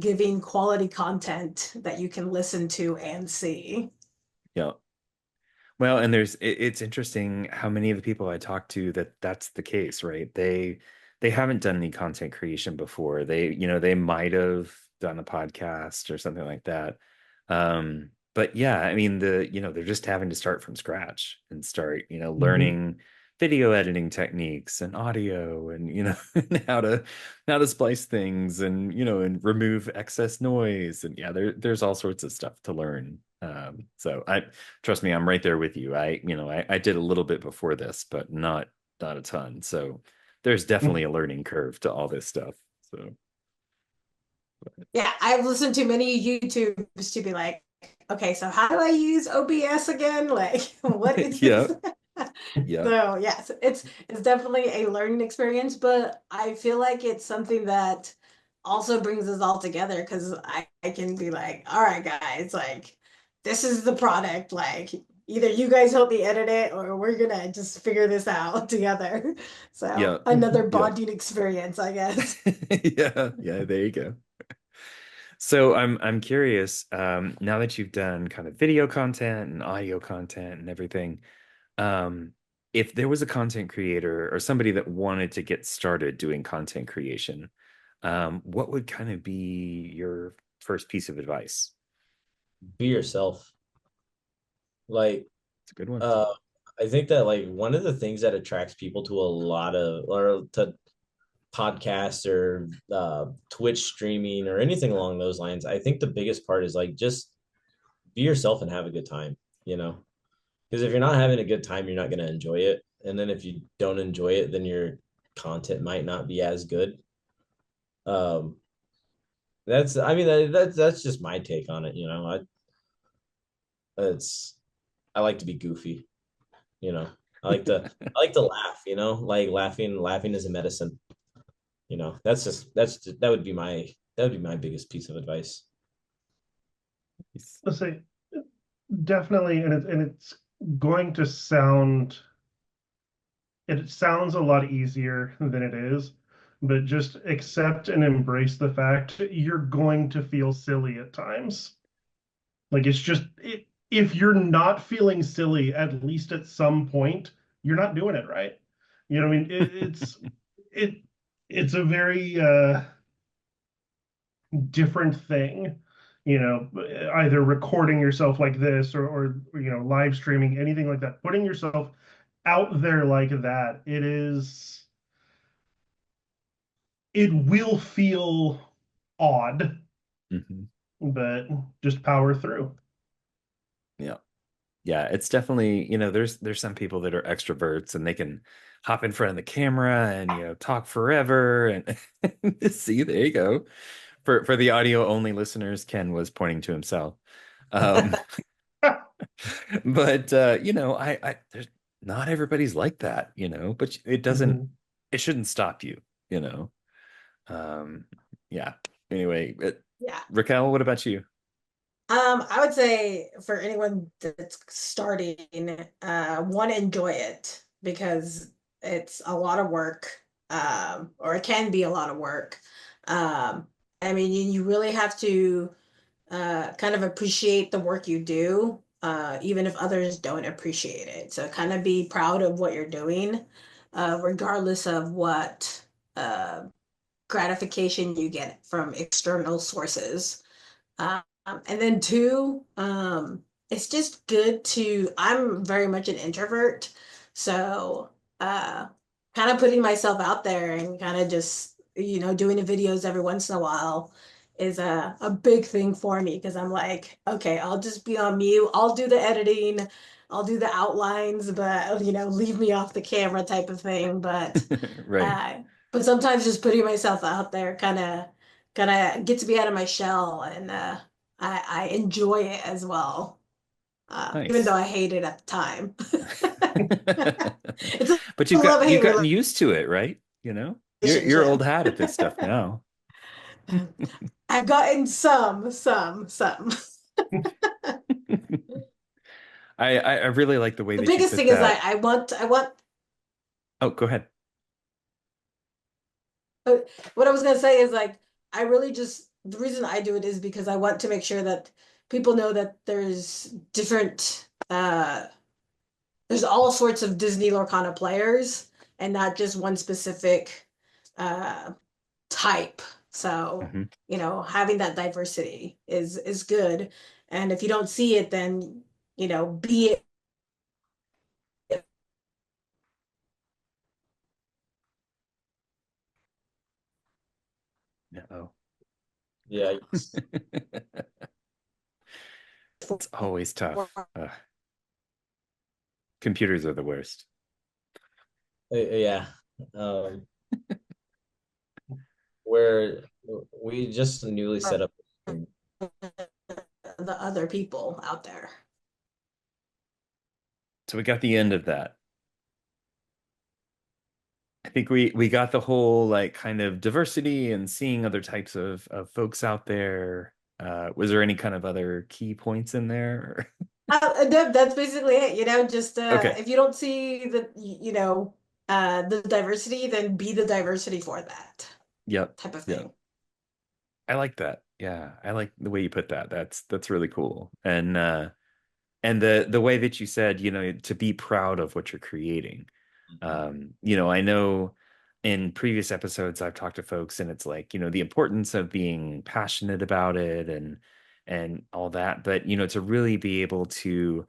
Speaker 4: giving quality content that you can listen to and see.
Speaker 1: Yeah. Well, and it's interesting how many of the people I talk to that's the case, right? They haven't done any content creation before. They might have done a podcast or something like that. But yeah, I mean they're just having to start from scratch and start,
Speaker 3: Mhm.
Speaker 1: learning video editing techniques and audio and and how to splice things and and remove excess noise and yeah, there's all sorts of stuff to learn. So I trust me, I'm right there with you. I did a little bit before this, but not a ton. So there's definitely a learning curve to all this stuff. So
Speaker 4: Yeah, I've listened to many YouTubes to be like, okay, so how do I use OBS again? Like, what is
Speaker 1: yeah,
Speaker 4: this?
Speaker 1: yeah,
Speaker 4: So yes, it's definitely a learning experience, but I feel like it's something that also brings us all together because I can be like, all right, guys, like this is the product. Like either you guys help me edit it or we're gonna just figure this out together. So
Speaker 1: yeah,
Speaker 4: another
Speaker 1: yeah.
Speaker 4: bonding experience, I guess.
Speaker 1: Yeah, yeah, there you go. So I'm curious, now that you've done kind of video content and audio content and everything, um, if there was a content creator or somebody that wanted to get started doing content creation, what would kind of be your first piece of advice?
Speaker 2: Be yourself. Like,
Speaker 1: It's a good one.
Speaker 2: uh, I think that like one of the things that attracts people to a lot of or to podcasts or Twitch streaming or anything along those lines, I think the biggest part is like just be yourself and have a good time, you know? Because if you're not having a good time, you're not going to enjoy it. And then if you don't enjoy it, then your content might not be as good. Um, I mean, that's just my take on it, you know? It's, I like to be goofy, you know? I like to laugh, you know? Like laughing is a medicine, you know? That would be my biggest piece of advice.
Speaker 3: Let's say definitely, and it's going to sound it sounds a lot easier than it is, but just accept and embrace the fact you're going to feel silly at times. Like it's just if you're not feeling silly at least at some point, you're not doing it right. You know what I mean? It it's a very different thing, either recording yourself like this or live streaming, anything like that, putting yourself out there like that, it will feel odd,
Speaker 1: Mhm.
Speaker 3: but just power through.
Speaker 1: Yeah. Yeah, it's definitely, there's some people that are extroverts and they can hop in front of the camera and, talk forever and see, there you go. For the audio only listeners, Ken was pointing to himself. Um, but I there's not everybody's like that, but
Speaker 3: Mhm.
Speaker 1: it shouldn't stop you, you know. Um, yeah. Anyway,
Speaker 4: Yeah.
Speaker 1: Raquel, what about you?
Speaker 4: I would say for anyone that's starting, one, enjoy it because it's a lot of work, or it can be a lot of work. Um, I mean, you really have to kind of appreciate the work you do, even if others don't appreciate it. So kind of be proud of what you're doing, regardless of what gratification you get from external sources. And then two, it's just good to, I'm very much an introvert. So, uh, kind of putting myself out there and kind of just doing the videos every once in a while is a big thing for me because I'm like, okay, I'll just be on mute. I'll do the editing, I'll do the outlines, but leave me off the camera type of thing.
Speaker 1: Right.
Speaker 4: Uh, but sometimes just putting myself out there kind of gets me out of my shell, and I enjoy it as well. Even though
Speaker 1: Nice.
Speaker 4: I hate it at the time. It's a
Speaker 1: But you've
Speaker 4: love-hate
Speaker 1: gotten used to it, right? You're old
Speaker 4: relationship.
Speaker 1: hat at this stuff now.
Speaker 4: I've gotten some.
Speaker 1: I really like the way
Speaker 4: The
Speaker 1: that you
Speaker 4: biggest
Speaker 1: put
Speaker 4: thing is
Speaker 1: that.
Speaker 4: I want
Speaker 1: Oh, go ahead.
Speaker 4: what I was gonna say is like I really just the reason I do it is because I want to make sure that people know that there's all sorts of Disney Lorcana players and not just one specific uh type. So,
Speaker 1: Hmm.
Speaker 4: having that diversity is good. And if you don't see it, then, be it.
Speaker 1: No.
Speaker 2: Yeah.
Speaker 1: It's always tough. Computers are the worst.
Speaker 2: Yeah. Um, where we just newly set up.
Speaker 4: The other people out there.
Speaker 1: So we got the end of that. I think we got the whole like kind of diversity and seeing other types of folks out there. Was there any kind of other key points in there?
Speaker 4: That's basically it, just
Speaker 1: Okay.
Speaker 4: if you don't see the diversity, then be the diversity for that
Speaker 1: Yep.
Speaker 4: type of
Speaker 1: Yep.
Speaker 4: thing.
Speaker 1: I like that. Yeah, I like the way you put that. That's really cool. And the way that you said, to be proud of what you're creating. I know in previous episodes I've talked to folks and it's like, the importance of being passionate about it and all that, but to really be able to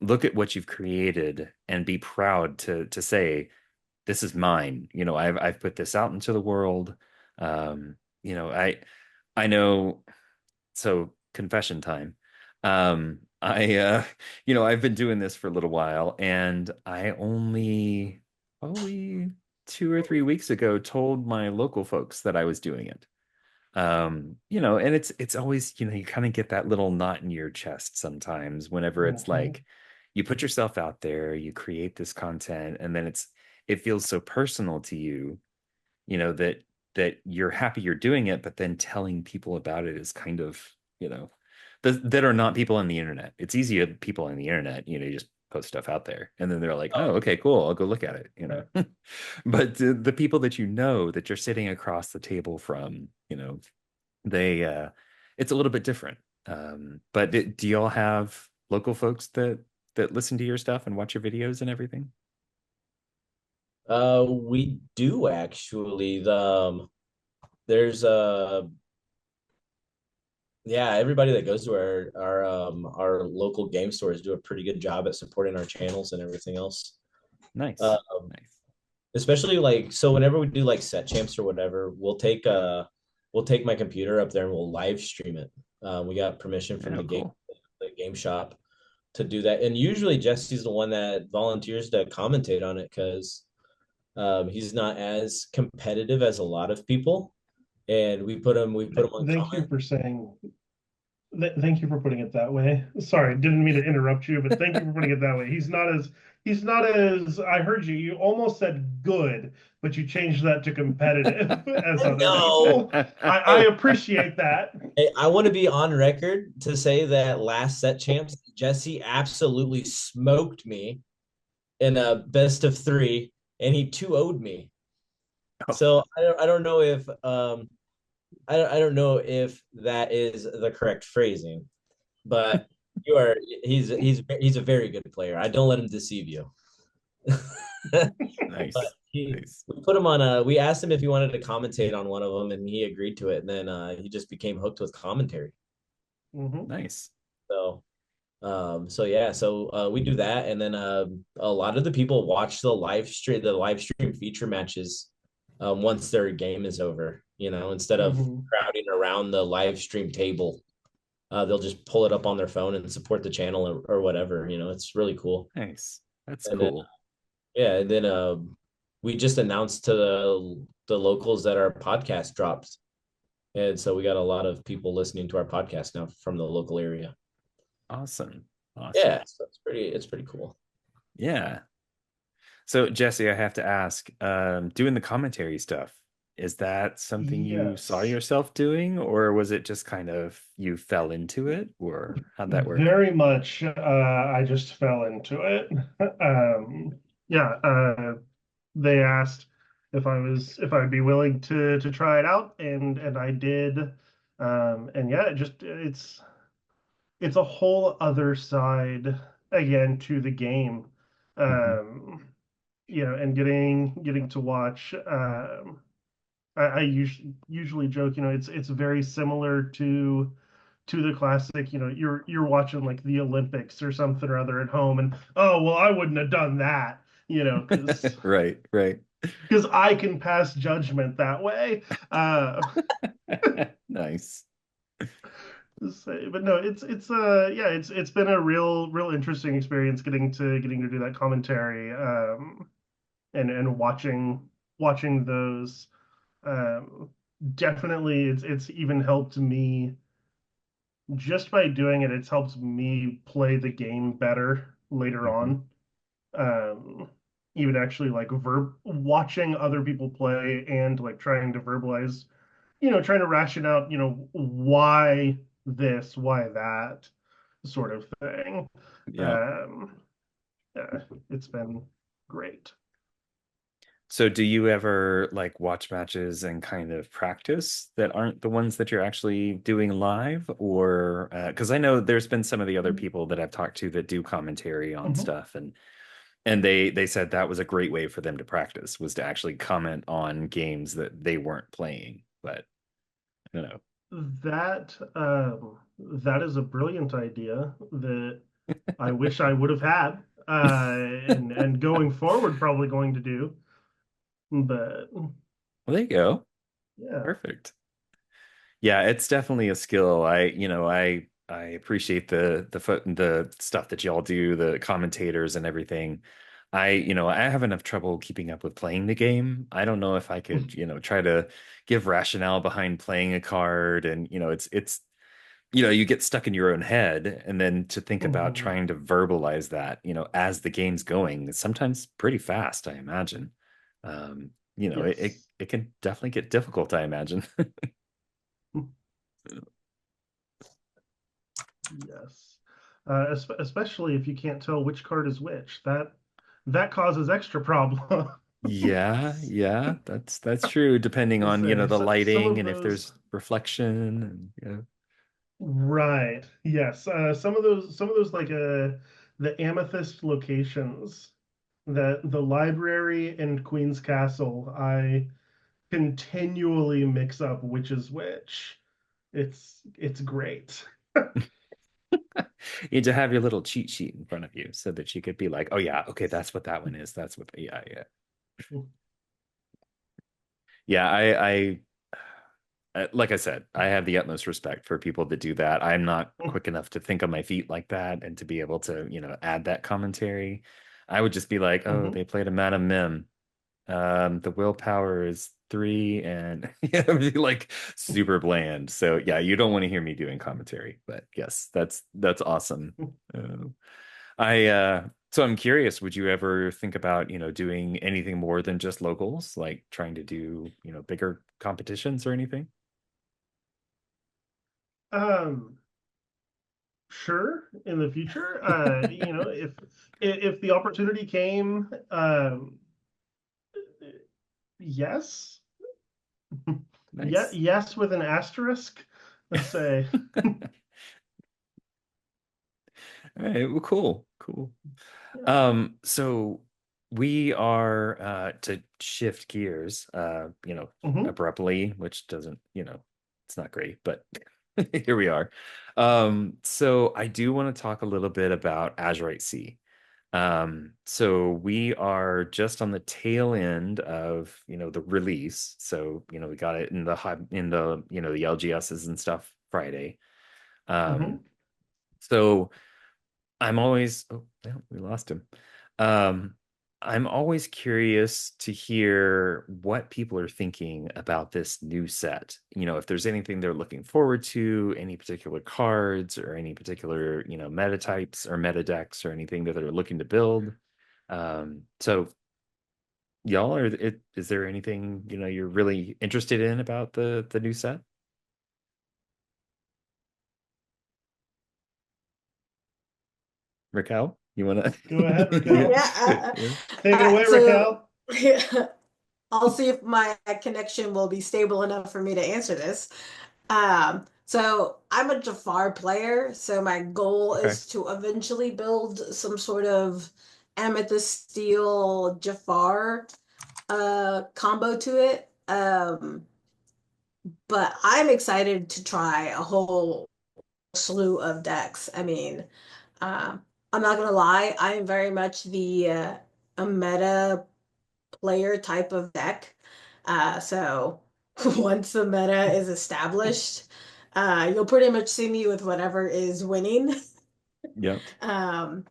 Speaker 1: look at what you've created and be proud to say, this is mine. I've put this out into the world. Um, you know, I know, so confession time. I've been doing this for a little while, and I only probably 2 or 3 weeks ago told my local folks that I was doing it. And it's always, you kind of get that little knot in your chest sometimes whenever it's
Speaker 3: Mhm.
Speaker 1: like you put yourself out there, you create this content, and then it feels so personal to you, that you're happy you're doing it, but then telling people about it is kind of, that are not people on the internet. It's easy to people on the internet, you just post stuff out there and then they're like, oh,
Speaker 2: Oh,
Speaker 1: okay, cool, I'll go look at it.
Speaker 2: right.
Speaker 1: But the people that that you're sitting across the table from, they it's a little bit different. But do y'all have local folks that listen to your stuff and watch your videos and everything?
Speaker 2: We do actually. There's yeah, everybody that goes to our local game stores do a pretty good job at supporting our channels and everything else.
Speaker 1: Nice.
Speaker 2: Um,
Speaker 1: Nice.
Speaker 2: Especially like so whenever we do like set champs or whatever, we'll take my computer up there and we'll live stream it. We got permission from
Speaker 1: Oh, cool.
Speaker 2: the game shop to do that, and usually Jesse's the one that volunteers to commentate on it because he's not as competitive as a lot of people, and we put him on
Speaker 3: Thank you
Speaker 2: comment.
Speaker 3: for saying thank you for putting it that way. Sorry, didn't mean to interrupt you, but thank you for putting it that way. He's not as I heard you. You almost said good, but you changed that to competitive as
Speaker 2: I
Speaker 3: other
Speaker 2: know.
Speaker 3: people. I
Speaker 2: Hey,
Speaker 3: appreciate that.
Speaker 2: hey, I want to be on record to say that last set champs, Jesse absolutely smoked me in a best of three, and he 2-0'd me.
Speaker 1: Oh,
Speaker 2: So I don't know if I don't know if that is the correct phrasing, but you are he's a very good player. I don't let him deceive you. But
Speaker 1: nice.
Speaker 2: he
Speaker 1: Nice.
Speaker 2: we put him on a we asked him if he wanted to commentate on one of them and he agreed to it, and then he just became hooked with commentary.
Speaker 3: Mhm.
Speaker 1: Nice.
Speaker 2: So so yeah, so we do that, and then a lot of the people watch the live stream feature matches once their game is over. Instead of
Speaker 3: Hmm.
Speaker 2: crowding around the live stream table, they'll just pull it up on their phone and support the channel or whatever. It's really cool.
Speaker 1: Nice. That's
Speaker 2: And then
Speaker 1: cool.
Speaker 2: yeah, and then we just announced to the locals that our podcast dropped, and so we got a lot of people listening to our podcast now from the local area.
Speaker 1: Awesome. Awesome.
Speaker 2: Yeah, so it's pretty cool.
Speaker 1: Yeah. So Jesse, I have to ask, doing the commentary stuff, is that something you saw
Speaker 3: Yes,
Speaker 1: yourself doing, or was it just kind of you fell into it, or how'd that work?
Speaker 3: very much. I just fell into it. Yeah, they asked if I'd be willing to try it out, and I did. And yeah, it's a whole other side again to the game.
Speaker 1: Mhm.
Speaker 3: Um, and getting to watch. I usually joke, it's very similar to the classic. You're watching like the Olympics or something or other at home, and oh well, I wouldn't have done that,
Speaker 1: Right, right.
Speaker 3: because I can pass judgment that way.
Speaker 1: Nice.
Speaker 3: But no, yeah, it's been a real interesting experience getting to do that commentary, and watching those. Um, Definitely, it's even helped me just by doing it. It's helped me play the game better later
Speaker 1: Mhm.
Speaker 3: on. Um, Even actually like watching other people play and like trying to verbalize, trying to ration out, why this, why that sort of thing.
Speaker 1: Yeah.
Speaker 3: Um, yeah, it's been great.
Speaker 1: So do you ever like watch matches and kind of practice that aren't the ones that you're actually doing live? Or because I know there's been some of the other people that I've talked to that do commentary on
Speaker 3: Mhm.
Speaker 1: stuff, and they said that was a great way for them to practice, was to actually comment on games that they weren't playing. But I don't know.
Speaker 3: That is a brilliant idea that I wish I would have had, and going forward probably going to do. But
Speaker 1: Well, there you go.
Speaker 3: yeah.
Speaker 1: Perfect. Yeah, it's definitely a skill. I appreciate the stuff that y'all do, the commentators and everything. I have enough trouble keeping up with playing the game. I don't know if I could, try to give rationale behind playing a card, and it's you get stuck in your own head, and then to think about
Speaker 3: Mhm.
Speaker 1: trying to verbalize that, as the game's going, it's sometimes pretty fast, I imagine. It
Speaker 3: Yes.
Speaker 1: it can definitely get difficult, I imagine.
Speaker 3: Yes. Especially if you can't tell which card is which. That causes extra problems.
Speaker 1: Yeah, yeah, that's true. Depending on,
Speaker 3: Say
Speaker 1: the
Speaker 3: so, some
Speaker 1: lighting
Speaker 3: of
Speaker 1: and if
Speaker 3: those.
Speaker 1: there's reflection and
Speaker 3: Right. Yes. Some of those like the amethyst locations, that the library and Queen's Castle, I continually mix up which is which. It's great.
Speaker 1: you need to have your little cheat sheet in front of you so that you could be like, oh yeah, okay, that's what that one is. That's what, yeah, yeah. Yeah, like I said, I have the utmost respect for people that do that. I'm not quick enough to think on my feet like that and to be able to, add that commentary. I would just be like, oh,
Speaker 3: Mhm.
Speaker 1: they played a Madam Mim. The willpower is 3, and yeah, it'd be like super bland. So yeah, you don't want to hear me doing commentary, but yes, that's awesome. Uh, I so I'm curious, would you ever think about, doing anything more than just locals, like trying to do, bigger competitions or anything?
Speaker 3: Um, sure, in the future, if the opportunity came, yes. Yeah,
Speaker 1: Nice.
Speaker 3: yes, with an asterisk. Let's say.
Speaker 1: All right, well, cool, cool.
Speaker 3: Yeah.
Speaker 1: So we are to shift gears,
Speaker 3: Hmm.
Speaker 1: abruptly, which doesn't, it's not great, but here we are. So I do want to talk a little bit about Azurite Sea. So we are just on the tail end of, the release. So, we got it in the LGSs and stuff Friday. Um,
Speaker 3: Hmm.
Speaker 1: so I'm always, oh, well, we lost him. Um, I'm always curious to hear what people are thinking about this new set. If there's anything they're looking forward to, any particular cards or any particular, meta types or meta decks or anything that they're looking to build. So y'all is there anything, you're really interested in about the new set? Raquel, you wanna
Speaker 3: Go ahead,
Speaker 1: yeah.
Speaker 3: Raquel.
Speaker 4: Yeah.
Speaker 1: Yeah.
Speaker 3: Take it away,
Speaker 4: So
Speaker 3: Raquel.
Speaker 4: I'll see if my connection will be stable enough for me to answer this. So I'm a Jafar player, so my goal
Speaker 1: Okay.
Speaker 4: is to eventually build some sort of amethyst steel Jafar combo to it. But I'm excited to try a whole slew of decks. I mean, um, I'm not gonna lie, I am very much the a meta player type of deck. So once the meta is established, you'll pretty much see me with whatever is winning.
Speaker 1: Yep.
Speaker 4: Um,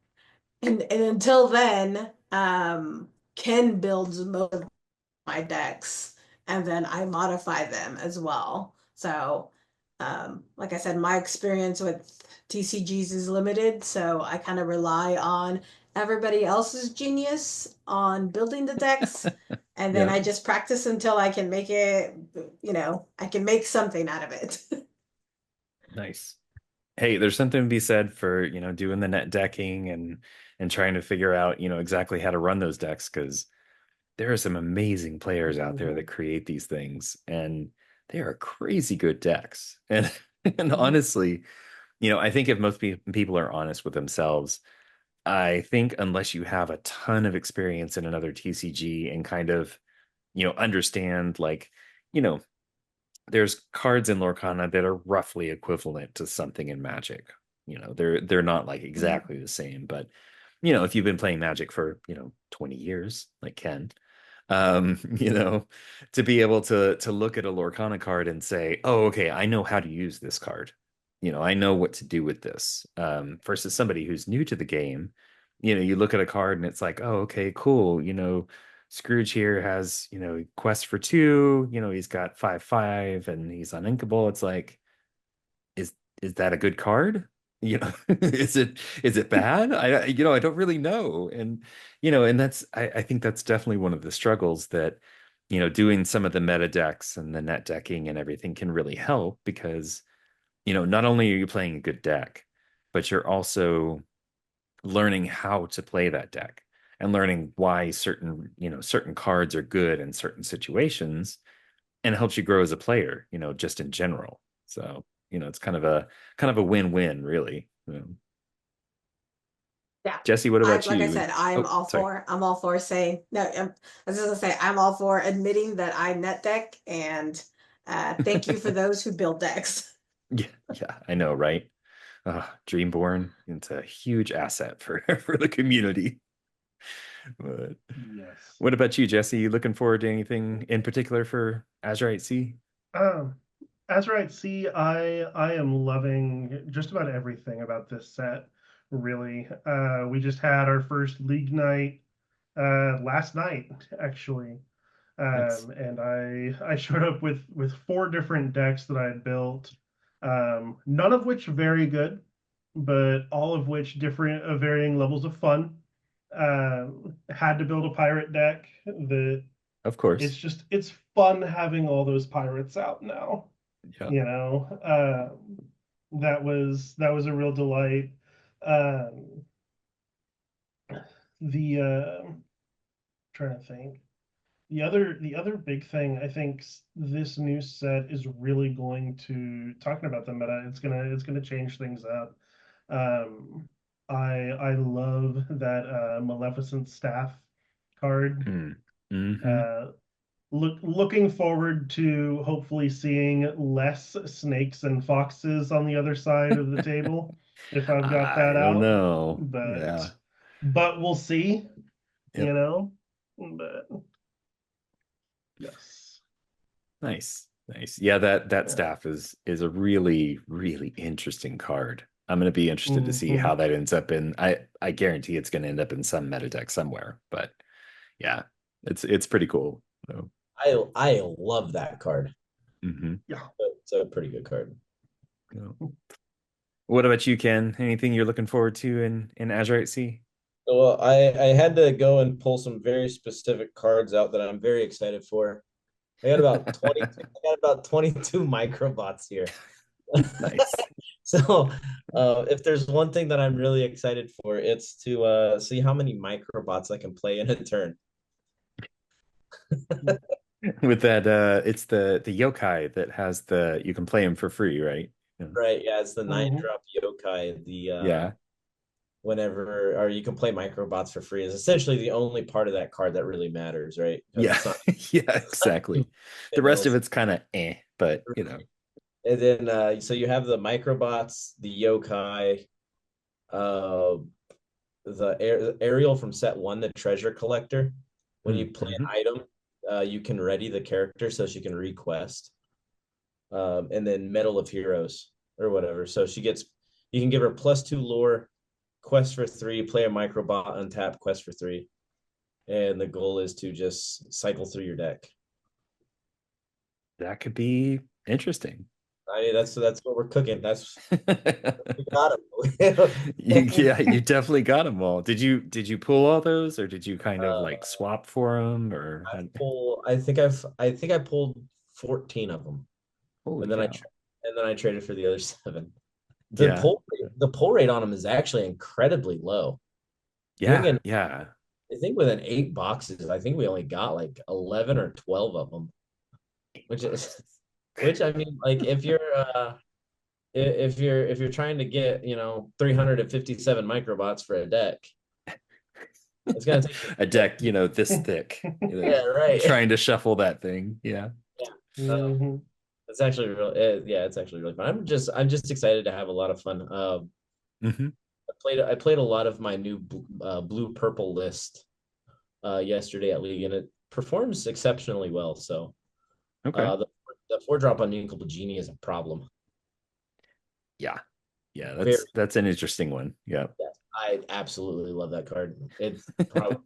Speaker 4: and until then, Ken builds most of my decks, and then I modify them as well. So, like I said, my experience with TCGs is limited, so I kind of rely on everybody else's genius on building the decks, and then
Speaker 1: Yep.
Speaker 4: I just practice until I can make it, I can make something out of it.
Speaker 1: Nice. Hey, there's something to be said for, doing the net decking and trying to figure out, exactly how to run those decks because there are some amazing players out there that
Speaker 3: Mhm.
Speaker 1: create these things and they are crazy good decks. And and
Speaker 3: Mhm.
Speaker 1: honestly, I think if most people are honest with themselves, I think unless you have a ton of experience in another TCG and kind of, understand like, you know, there's cards in Lorcana that are roughly equivalent to something in Magic. They're not like exactly the same, but if you've been playing Magic for, 20 years, like Ken, you know, to be able to look at a Lorcana card and say, "Oh, okay, I know how to use this card. I know what to do with this." Versus somebody who's new to the game, you look at a card and it's like, "Oh, okay, cool. Scrooge here has, quest for two. He's got 5/5 and he's uninkable." It's like, is is that a good card? Is it bad? I don't really know. And I think that's definitely one of the struggles that, doing some of the meta decks and the net decking and everything can really help because, not only are you playing a good deck, but you're also learning how to play that deck and learning why certain cards are good in certain situations and it helps you grow as a player, just in general. So, it's kind of a win-win, really.
Speaker 4: Yeah.
Speaker 1: Jesse, what
Speaker 4: I
Speaker 1: about
Speaker 4: like I
Speaker 1: you?
Speaker 4: said,
Speaker 1: Oh, sorry.
Speaker 4: I'm all for saying no, I was just gonna say I'm all for admitting that I net deck and thank you for those who build decks.
Speaker 1: Yeah, yeah, I know, right? Dreamborn, it's a huge asset for for the community. But
Speaker 3: Yes.
Speaker 1: what about you, Jesse? You looking forward to anything in particular for Azurite Sea?
Speaker 3: Um, Azurite Sea, I am loving just about everything about this set, really. We just had our first league night last night, actually.
Speaker 1: Nice.
Speaker 3: And I showed up with four different decks that I had built, none of which very good, but all of which different varying levels of fun. Had to build a pirate deck that
Speaker 1: Of course.
Speaker 3: it's fun having all those pirates out now.
Speaker 1: Yeah.
Speaker 3: You know, that was a real delight. Um, the trying to think. The other big thing I think this new set is really going to talking about the meta. It's gonna change things up. Um, I love that Maleficent staff card.
Speaker 1: Mm. Hmm.
Speaker 3: Uh, looking forward to hopefully seeing less snakes and foxes on the other side of the table if I've got
Speaker 1: I
Speaker 3: that
Speaker 1: don't
Speaker 3: out.
Speaker 1: know.
Speaker 3: But
Speaker 1: Yeah.
Speaker 3: but we'll see,
Speaker 1: Yep.
Speaker 3: you know. But yes.
Speaker 1: Nice. Nice. Yeah, that staff is a really, really interesting card. I'm gonna be interested to see how
Speaker 3: Mhm.
Speaker 1: that ends up in. I guarantee it's gonna end up in some meta deck somewhere. But yeah, it's pretty cool. So,
Speaker 2: I love that card.
Speaker 1: mhm.
Speaker 3: Yeah.
Speaker 2: It's a pretty good card.
Speaker 1: Yeah. What about you, Ken? Anything you're looking forward to in Azurite Sea?
Speaker 2: Well, I had to go and pull some very specific cards out that I'm very excited for. I got about 22 microbots here.
Speaker 1: Nice.
Speaker 2: So, if there's one thing that I'm really excited for, it's to see how many microbots I can play in a turn.
Speaker 1: With that, it's the yokai that has the you can play him for free, right? Yeah.
Speaker 2: Right, yeah, it's the nine
Speaker 3: Mhm.
Speaker 2: drop yokai. The
Speaker 1: Yeah.
Speaker 2: whenever or you can play microbots for free is essentially the only part of that card that really matters, right? Because
Speaker 1: Yeah.
Speaker 2: it's not
Speaker 1: Yeah, exactly. The
Speaker 2: anything
Speaker 1: rest of
Speaker 2: else.
Speaker 1: it's kind of but
Speaker 2: And then so you have the microbots, the yokai, uh the Ariel from set one, the treasure collector. When you play
Speaker 1: Mm-hmm.
Speaker 2: an item, you can ready the character so she can request. And then Medal of Heroes or whatever. So you can give her +2 lore, quest for 3, play a microbot, untap, quest for 3. And the goal is to just cycle through your deck.
Speaker 1: That could be interesting.
Speaker 2: I mean, that's what we're cooking. That's we got it.
Speaker 1: Yeah, you definitely got them all. Did you pull all those, or did you kind of
Speaker 2: uh,
Speaker 1: like swap for them, or
Speaker 2: I think I pulled 14 of them,
Speaker 1: holy
Speaker 2: and then
Speaker 1: cow?
Speaker 2: I traded for the other 7.
Speaker 1: Yeah,
Speaker 2: The pull rate on them is actually incredibly low. Doing
Speaker 1: yeah,
Speaker 2: an
Speaker 1: yeah.
Speaker 2: I think within 8 boxes, I think we only got like 11 or 12 of them, which is which I mean, like if you're trying to get 357 microbots for a deck, it's gonna take
Speaker 1: A deck, this thick,
Speaker 2: yeah, right.
Speaker 1: trying to shuffle that thing. Yeah.
Speaker 2: Yeah.
Speaker 3: Mhm.
Speaker 2: It's actually yeah, it's actually really fun. I'm just excited to have a lot of fun.
Speaker 1: Hmm.
Speaker 2: I played a lot of my new blue purple list yesterday at League, and it performs exceptionally well. So
Speaker 1: Okay.
Speaker 2: the 4 drop Unusual Genie is a problem.
Speaker 1: Yeah. Yeah,
Speaker 2: Very
Speaker 1: that's an interesting one. Yeah.
Speaker 2: yes, I absolutely love that card. It's probably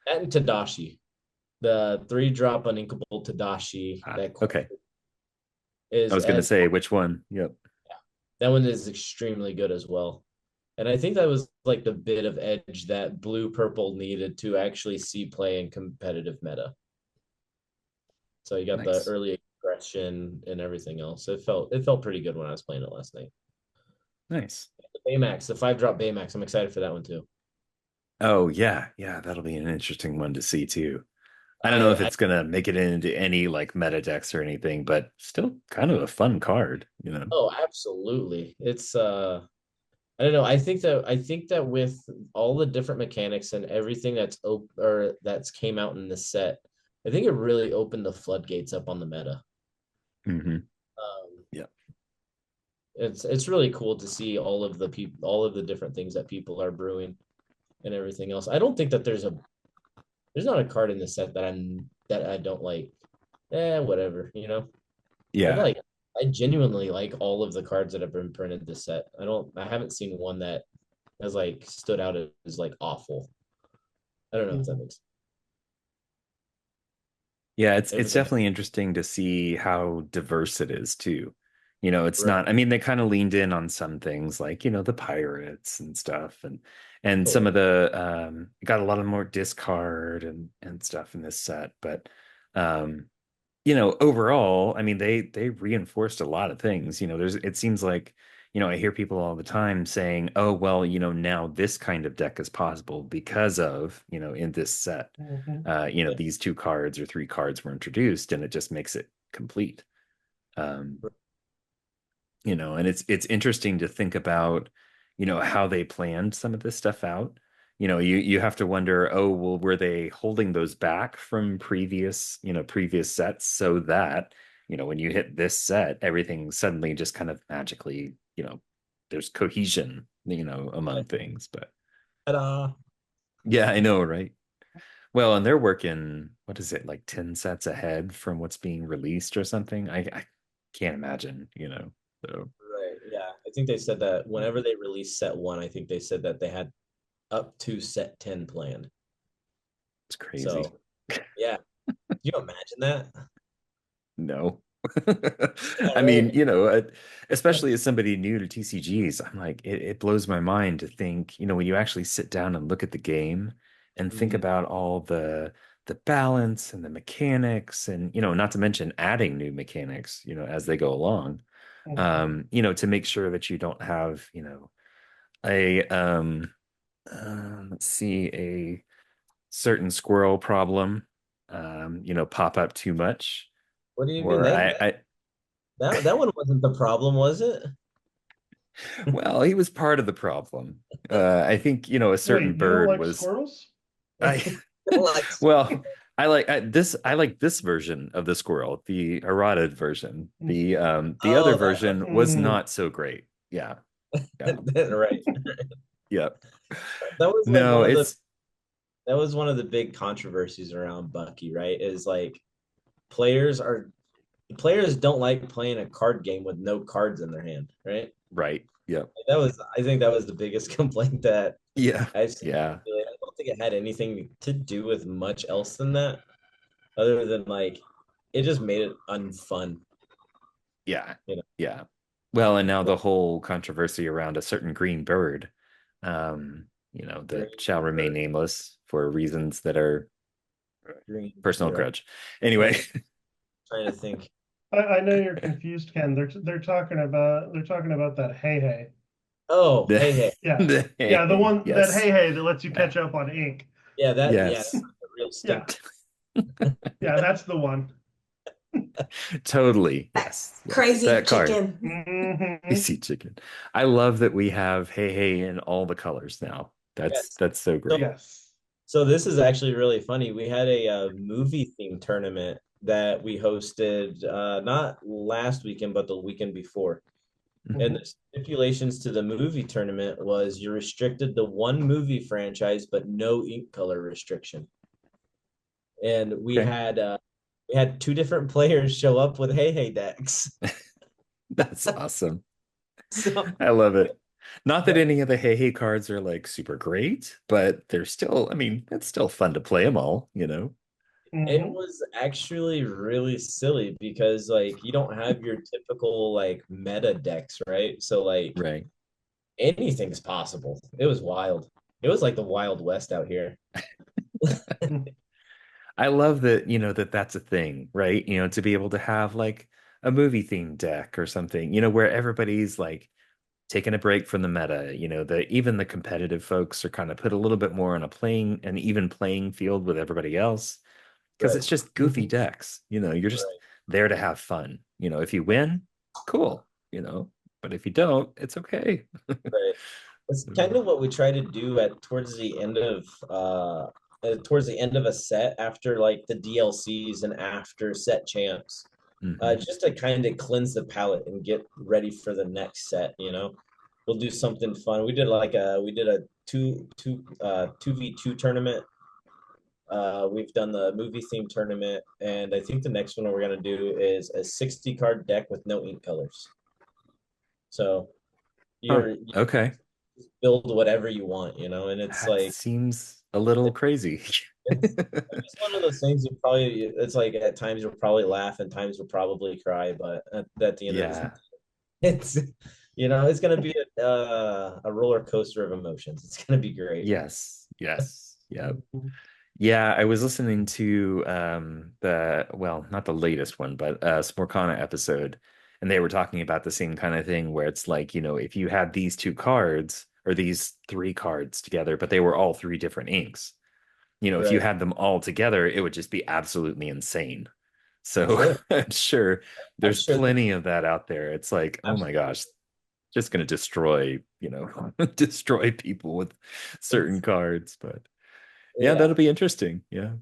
Speaker 2: that and Tadashi. The 3 drop Uninkable Tadashi
Speaker 1: Ah,
Speaker 2: that
Speaker 1: okay. I
Speaker 2: is
Speaker 1: was gonna
Speaker 2: as
Speaker 1: say which one. Yep.
Speaker 2: that one is extremely good as well. And I think that was like the bit of edge that blue purple needed to actually see play in competitive meta. So you got the
Speaker 1: Nice.
Speaker 2: early aggression and everything else. It felt pretty good when I was playing it last night.
Speaker 1: Nice.
Speaker 2: The Baymax, the 5 drop Baymax, I'm excited for that one too.
Speaker 1: Oh yeah, yeah, that'll be an interesting one to see too. I don't know if
Speaker 2: I
Speaker 1: it's gonna make it into any like meta decks or anything, but still kind of a fun card.
Speaker 2: oh absolutely. It's I don't know. I think that with all the different mechanics and everything that's came out in this set, I think it really opened the floodgates up on the meta.
Speaker 1: Hmm.
Speaker 2: Um,
Speaker 1: Yeah.
Speaker 2: it's really cool to see all of the different things that people are brewing and everything else. I don't think that there's not a card in the set that I don't like. Whatever, I
Speaker 1: Yeah.
Speaker 2: like I genuinely like all of the cards that have been printed this set. I haven't seen one that has like stood out as like awful. I don't know if that
Speaker 3: Mhm.
Speaker 2: makes
Speaker 1: Yeah, it's
Speaker 2: everything.
Speaker 1: definitely interesting to see how diverse it is too. It's
Speaker 2: Right.
Speaker 1: not, I mean, they kind of leaned in on some things like, the pirates and stuff and some
Speaker 2: Totally.
Speaker 1: of the got a lot of more discard and stuff in this set. But um overall, I mean, they reinforced a lot of things. It seems like, I hear people all the time saying, "Oh, well, now this kind of deck is possible because of, in this set,
Speaker 3: Mhm.
Speaker 2: Yeah.
Speaker 1: these 2 cards or 3 cards were introduced, and it just makes it complete." Um, and it's interesting to think about, how they planned some of this stuff out. You have to wonder, oh, well, were they holding those back from previous sets so that, when you hit this set, everything suddenly just kind of magically, there's cohesion, among things. But
Speaker 2: Ta-da.
Speaker 1: Yeah, I know, right? Well, and they're working, what is it, like 10 sets ahead from what's being released or something? I can't imagine, you know. So
Speaker 2: Right. Yeah. I think they said that whenever they released set one, I think they said that they had up to set 10 planned.
Speaker 1: it's crazy.
Speaker 2: So yeah. Can you imagine that?
Speaker 1: No.
Speaker 2: Yeah,
Speaker 1: I mean,
Speaker 2: right.
Speaker 1: especially as somebody new to TCGs, I'm like, it blows my mind to think, when you actually sit down and look at the game and think
Speaker 2: Mhm.
Speaker 1: about all the balance and the mechanics and, not to mention adding new mechanics, as they go along,
Speaker 3: Mhm.
Speaker 1: to make sure that you don't have, a let's see, a certain squirrel problem, pop up too much.
Speaker 2: What do you mean?
Speaker 1: Or
Speaker 2: That one wasn't the problem, was it?
Speaker 1: well, he was part of the problem. I think, a certain
Speaker 3: Wait, you don't
Speaker 1: bird
Speaker 3: like
Speaker 1: was,
Speaker 3: squirrels?
Speaker 1: I,
Speaker 2: Like,
Speaker 1: well, I like this version of the squirrel, the eroded version. The other
Speaker 2: oh, that
Speaker 1: version was
Speaker 3: Mhm.
Speaker 1: not so great. Yeah. Yeah.
Speaker 2: right.
Speaker 1: Yeah.
Speaker 2: That was like
Speaker 1: No,
Speaker 2: that was one of the big controversies around Bucky, right? Is like players are players don't like playing a card game with no cards in their hand, right?
Speaker 1: right. Yep.
Speaker 2: That was I think that was the biggest complaint that
Speaker 1: Yeah.
Speaker 2: I've seen.
Speaker 1: Yeah.
Speaker 2: I don't think it had anything to do with much else than that, other than like it just made it unfun,
Speaker 1: Yeah.
Speaker 2: you know.
Speaker 1: Yeah. Well, and now the whole controversy around a certain green bird, that
Speaker 2: Green,
Speaker 1: shall remain
Speaker 2: or
Speaker 1: nameless for reasons that are
Speaker 2: green,
Speaker 1: personal
Speaker 2: you're
Speaker 1: grudge.
Speaker 2: trying
Speaker 1: Anyway,
Speaker 2: to trying to think.
Speaker 3: I know you're confused, Ken. They're talking about that hey hey.
Speaker 2: Oh,
Speaker 1: the,
Speaker 2: hey, hey,
Speaker 3: Yeah. Yeah, the
Speaker 1: the
Speaker 3: one that
Speaker 1: yes.
Speaker 3: hey hey that lets you
Speaker 1: Yeah.
Speaker 3: catch up on ink.
Speaker 2: yeah, that's
Speaker 1: Yes.
Speaker 2: a real
Speaker 3: Yeah.
Speaker 2: stinker.
Speaker 3: Yeah, that's the one.
Speaker 1: Totally.
Speaker 4: That
Speaker 1: Yes. Yes.
Speaker 4: crazy
Speaker 1: That card.
Speaker 4: chicken.
Speaker 3: Hmm.
Speaker 1: Easy chicken. I love that we have hey hey in all the colors now. That's
Speaker 2: Yes.
Speaker 1: that's so great.
Speaker 2: So
Speaker 3: Yes.
Speaker 2: So this is actually really funny. We had a, movie theme tournament that we hosted not last weekend, but the weekend before. And
Speaker 1: Mhm.
Speaker 3: Hmm.
Speaker 2: the stipulations to the movie tournament was you're restricted to one movie franchise, but no ink color restriction. And
Speaker 1: Okay.
Speaker 2: we had two different players show up with Hey Hey decks.
Speaker 1: That's awesome.
Speaker 2: So
Speaker 1: I love it. Not that
Speaker 2: that
Speaker 1: any of the hey hey cards are like super great, but they're still, I mean, it's still fun to play them all.
Speaker 2: it
Speaker 3: Hmm.
Speaker 2: was actually really silly because like you don't have your typical like meta decks, right? So like
Speaker 1: Right.
Speaker 2: anything's possible. It was wild. It was like the Wild West out here.
Speaker 1: I love that, that's a thing, right? To be able to have like a movie themed deck or something, where everybody's like taking a break from the meta, even the competitive folks are kind of put a little bit more on an even playing field with everybody else because
Speaker 2: Right,
Speaker 1: it's just goofy
Speaker 3: Hmm.
Speaker 1: decks. You're just
Speaker 2: right,
Speaker 1: there to have fun. If you win, cool, but if you don't, it's okay.
Speaker 2: right. It's kind of what we try to do at towards the end of a set after like the DLCs and after set champs.
Speaker 1: Hmm.
Speaker 2: Just to kind of cleanse the palate and get ready for the next set, you know. We'll do something fun. We did a 2v2 tournament. We've done the movie theme tournament, and I think the next one we're gonna do is a 60 card deck with no ink colors. So
Speaker 1: Huh.
Speaker 2: you
Speaker 1: Okay.
Speaker 2: build whatever you want, you know, and it's
Speaker 1: That
Speaker 2: like
Speaker 1: seems a little crazy.
Speaker 2: it's one of those things you probably it's like at times you'll probably laugh and times you'll probably cry, but at the end of the
Speaker 1: Yeah.
Speaker 2: it's it's gonna be a roller coaster of emotions. It's gonna be great.
Speaker 1: Yes. Yes. Yeah. Yeah, I was listening to well, not the latest one, but Smorkana episode, and they were talking about the same kind of thing where it's like, if you had these two cards or these three cards together, but they were all three different inks, if you
Speaker 2: Right.
Speaker 1: had them all together, it would just be absolutely insane.
Speaker 2: I'm
Speaker 1: So
Speaker 2: sure.
Speaker 1: I'm sure
Speaker 2: I'm
Speaker 1: there's
Speaker 2: sure that
Speaker 1: plenty of that out there. It's like, oh my
Speaker 2: absolutely
Speaker 1: gosh, just gonna destroy, destroy people with certain
Speaker 2: it's
Speaker 1: cards. But yeah,
Speaker 2: yeah.
Speaker 1: that'll be interesting. Yeah.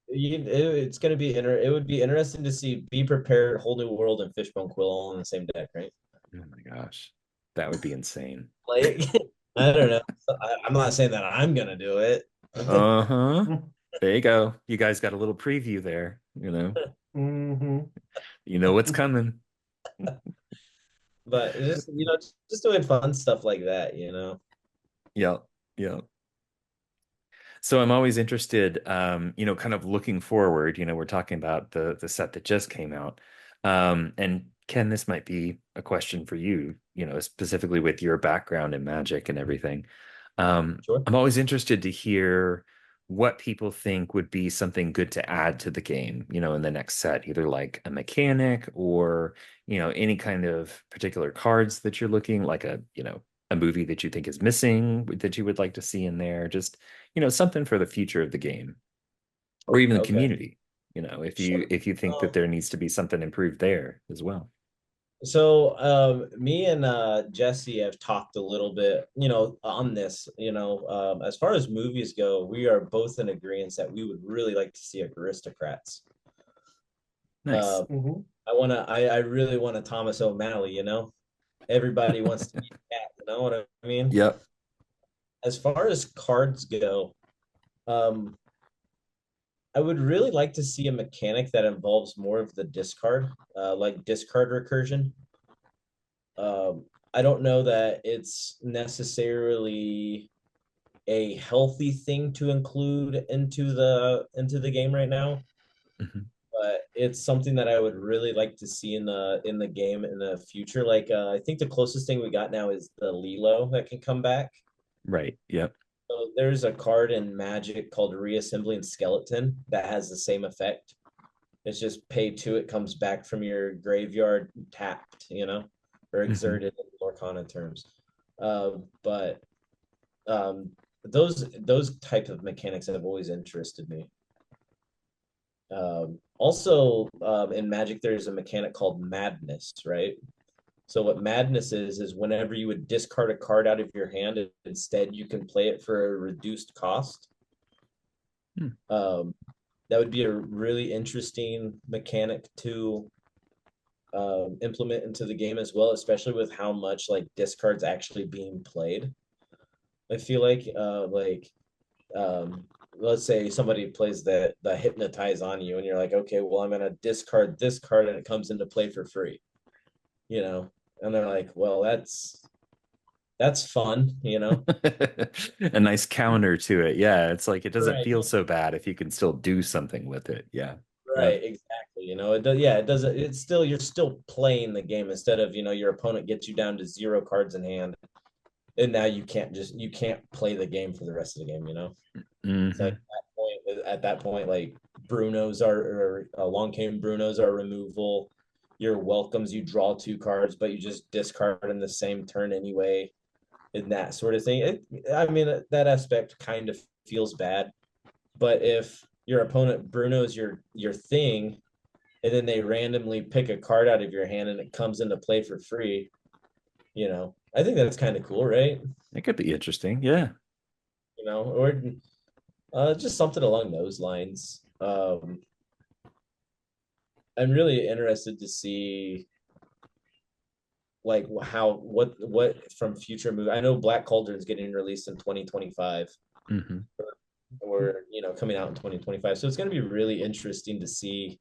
Speaker 2: It's gonna be it would be interesting to see Be Prepared, Whole New World, and Fishbone Quill all in the same deck, right?
Speaker 1: Oh my gosh. That would be insane.
Speaker 2: Like I don't know. I'm not saying that I'm gonna do it.
Speaker 1: Uh-huh. There you go. You guys got a little preview there, you know.
Speaker 3: Hmm.
Speaker 1: You know what's coming.
Speaker 2: But it's just, just doing fun stuff like that, you know.
Speaker 1: Yeah. Yeah. So I'm always interested, kind of looking forward. We're talking about the set that just came out. And Ken, this might be a question for you, specifically with your background in magic and everything.
Speaker 2: Sure.
Speaker 1: I'm always interested to hear what people think would be something good to add to the game, in the next set, either like a mechanic or, any kind of particular cards that you're looking, like a movie that you think is missing that you would like to see in there. Just something for the future of the game or even the
Speaker 2: Okay.
Speaker 1: community, if you
Speaker 2: Sure.
Speaker 1: if you think that there needs to be something improved there as well.
Speaker 2: So, me and Jesse have talked a little bit, on this. As far as movies go, we are both in agreement that we would really like to see aristocrats.
Speaker 1: Nice.
Speaker 2: Uh,
Speaker 3: Hmm.
Speaker 2: I really want a Thomas O'Malley. Everybody wants to be a cat. You know what I mean?
Speaker 1: Yep.
Speaker 2: As far as cards go, um, I would really like to see a mechanic that involves more of the discard, like discard recursion. I don't know that it's necessarily a healthy thing to include into the game right now,
Speaker 1: Mhm.
Speaker 2: but it's something that I would really like to see in the game in the future. Like I think the closest thing we got now is the Lilo that can come back.
Speaker 1: Right. Yep.
Speaker 2: So there's a card in Magic called Reassembling Skeleton that has the same effect. It's just pay two, it comes back from your graveyard tapped, or
Speaker 1: Hmm.
Speaker 2: exerted in Lorcana terms. But um, those type of mechanics have always interested me. Also, in Magic, there's a mechanic called Madness, right? So what Madness is whenever you would discard a card out of your hand, instead you can play it for a reduced cost.
Speaker 1: Hmm.
Speaker 2: Um, that would be a really interesting mechanic to implement into the game as well, especially with how much like discards actually being played. I feel like um, let's say somebody plays the hypnotize on you, and you're like, okay, well, I'm gonna discard this card, and it comes into play for free, you know, and they're like, well, that's fun,
Speaker 1: A nice counter to it. Yeah, it's like it doesn't
Speaker 2: Right.
Speaker 1: feel so bad if you can still do something with it. Yeah. Yep.
Speaker 2: Right, exactly. It does, yeah, it doesn't, it's still, you're still playing the game instead of, your opponent gets you down to zero cards in hand, and now you can't play the game for the rest of the game. It's like
Speaker 1: Hmm.
Speaker 2: at that point, like Brunos are, or Long Came Brunos are removal. Your welcomes, you draw two cards, but you just discard in the same turn anyway, and that sort of thing. I mean, that aspect kind of feels bad, but if your opponent Bruno's your thing, and then they randomly pick a card out of your hand and it comes into play for free, I think that's kind of cool, right?
Speaker 1: It could be interesting. Yeah.
Speaker 2: Or just something along those lines. I'm really interested to see like how what from future movie. I know Black Cauldron is getting released in 2025,
Speaker 1: Hmm.
Speaker 2: or coming out in 2025. So it's going to be really interesting to see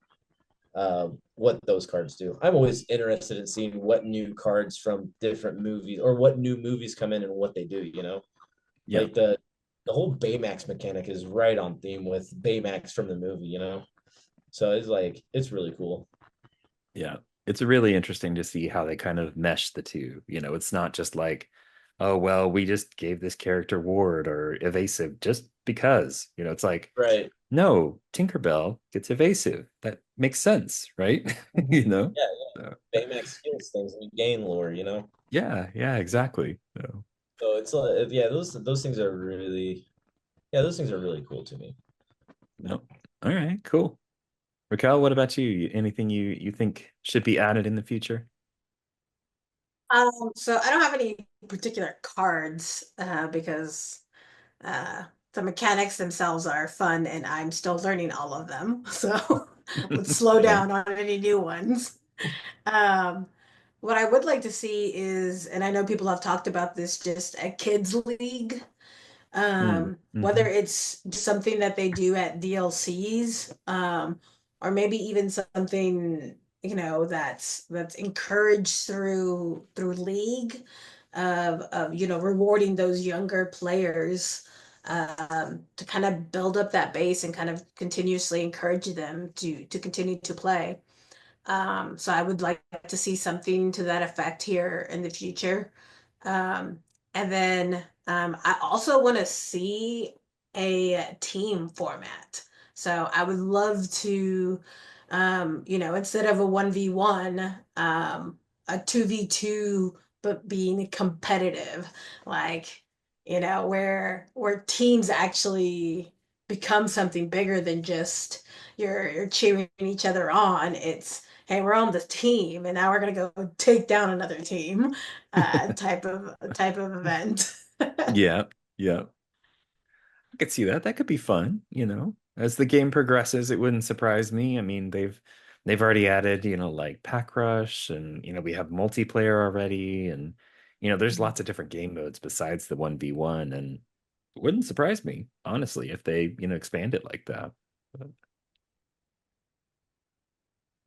Speaker 2: what those cards do. I'm always interested in seeing what new cards from different movies or what new movies come in and what they do.
Speaker 1: Yeah.
Speaker 2: Like the whole Baymax mechanic is right on theme with Baymax from the movie. So it's really cool.
Speaker 1: Yeah. It's really interesting to see how they kind of mesh the two. It's not just like, oh, well, we just gave this character ward or evasive just because. It's like,
Speaker 2: Right.
Speaker 1: no, Tinkerbell gets evasive. That makes sense, right?
Speaker 3: Hmm.
Speaker 1: You know?
Speaker 2: Yeah,
Speaker 1: So,
Speaker 2: yeah. Baymax skills things and you gain lore.
Speaker 1: yeah, yeah, exactly. So,
Speaker 2: So it's yeah, those things are really, yeah, those things are really cool to me.
Speaker 1: no. All right, cool. Raquel, what about you? Anything you think should be added in the future?
Speaker 4: So I don't have any particular cards because the mechanics themselves are fun and I'm still learning all of them. So let's slow
Speaker 1: Fair.
Speaker 4: down on any new ones. Um, what I would like to see is, and I know people have talked about this, just a kids league Whether
Speaker 1: Mm-hmm.
Speaker 4: it's something that they do at DLCs, or maybe even something, that's encouraged through League of rewarding those younger players, to kind of build up that base and kind of continuously encourage them to continue to play. So I would like to see something to that effect here in the future. Um, and then I also want to see a team format. So I would love to, instead of a 1v1, a 2v2, but being competitive, like, where teams actually become something bigger than just you're cheering each other on. It's, hey, we're on the team and now we're gonna go take down another team, type of event.
Speaker 1: Yeah, yeah. I could see that. That could be fun, As the game progresses, it wouldn't surprise me. I mean, they've already added, like Pack Rush and we have multiplayer already and there's lots of different game modes besides the 1v1 and it wouldn't surprise me, honestly, if they, expand it like that. But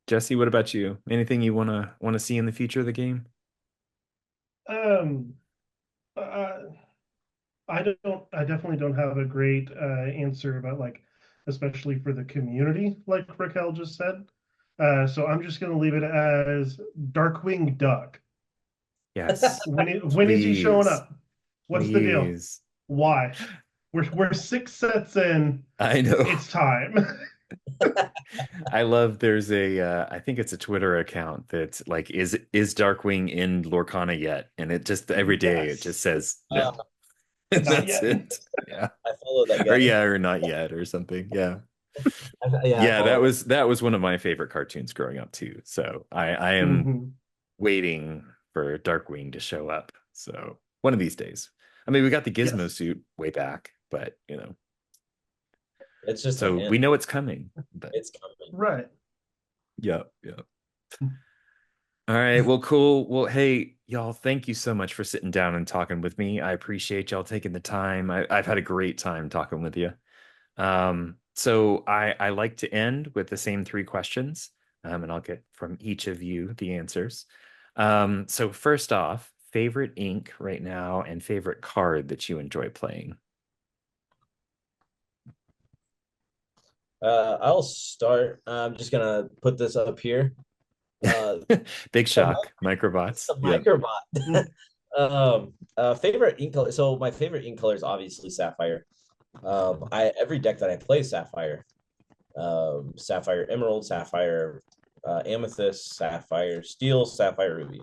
Speaker 1: Jesse, what about you? Anything you wanna see in the future of the game?
Speaker 3: Um, uh, I definitely don't have a great answer about like, especially for the community, like Raquel just said. So I'm just gonna leave it as Darkwing Duck.
Speaker 1: Yes.
Speaker 3: When is he showing
Speaker 1: Please.
Speaker 3: up? What's the deal?
Speaker 1: Please.
Speaker 3: Why? We're six sets in.
Speaker 1: I know.
Speaker 3: It's time.
Speaker 1: I love there's a I think it's a Twitter account that's like is Darkwing in Lorcana yet? And it just every day it
Speaker 3: Yes.
Speaker 1: just says
Speaker 2: Uh,
Speaker 1: no. And
Speaker 3: Not
Speaker 1: that's
Speaker 3: yet.
Speaker 1: it. Yeah.
Speaker 2: I follow that
Speaker 1: Or
Speaker 2: guy.
Speaker 1: yeah, or not yet or something. Yeah.
Speaker 2: Yeah, I
Speaker 1: Yeah, that
Speaker 2: follow.
Speaker 1: was that was one of my favorite cartoons growing up too. So I am
Speaker 3: Hmm.
Speaker 1: waiting for Darkwing to show up. So one of these days. I mean, we got the Gizmo
Speaker 3: Yes.
Speaker 1: suit way back, but
Speaker 2: It's just a
Speaker 1: so
Speaker 2: hint.
Speaker 1: we know it's coming. But
Speaker 2: It's coming.
Speaker 3: Right.
Speaker 1: yeah, yeah. All right. Well, cool. Well, hey, y'all, thank you so much for sitting down and talking with me. I appreciate y'all taking the time. I've had a great time talking with you. So I like to end with the same three questions, and I'll get from each of you the answers. So first off, favorite ink right now and favorite card that you enjoy playing.
Speaker 2: I'll start. I'm just gonna put this up here. Uh,
Speaker 1: Big
Speaker 2: the,
Speaker 1: shock, microbots.
Speaker 2: the
Speaker 1: Yep.
Speaker 2: microbot. Favorite ink color. So my favorite ink color is obviously Sapphire. I every deck that I play Sapphire. Sapphire Emerald, Sapphire Amethyst, Sapphire Steel, Sapphire Ruby.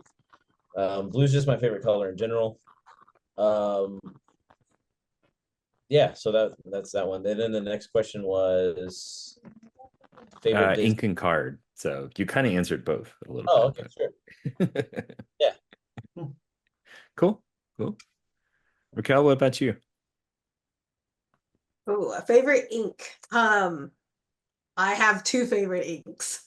Speaker 2: Blue is just my favorite color in general. Um, yeah, so that's that one. And then the next question was favorite Disney.
Speaker 1: Ink and card. So you kind of answered both a little
Speaker 2: Oh,
Speaker 1: bit,
Speaker 2: okay, sure.
Speaker 1: but
Speaker 2: Yeah.
Speaker 1: cool. Cool. Raquel, what about you?
Speaker 4: Ooh, a favorite ink. I have two favorite inks.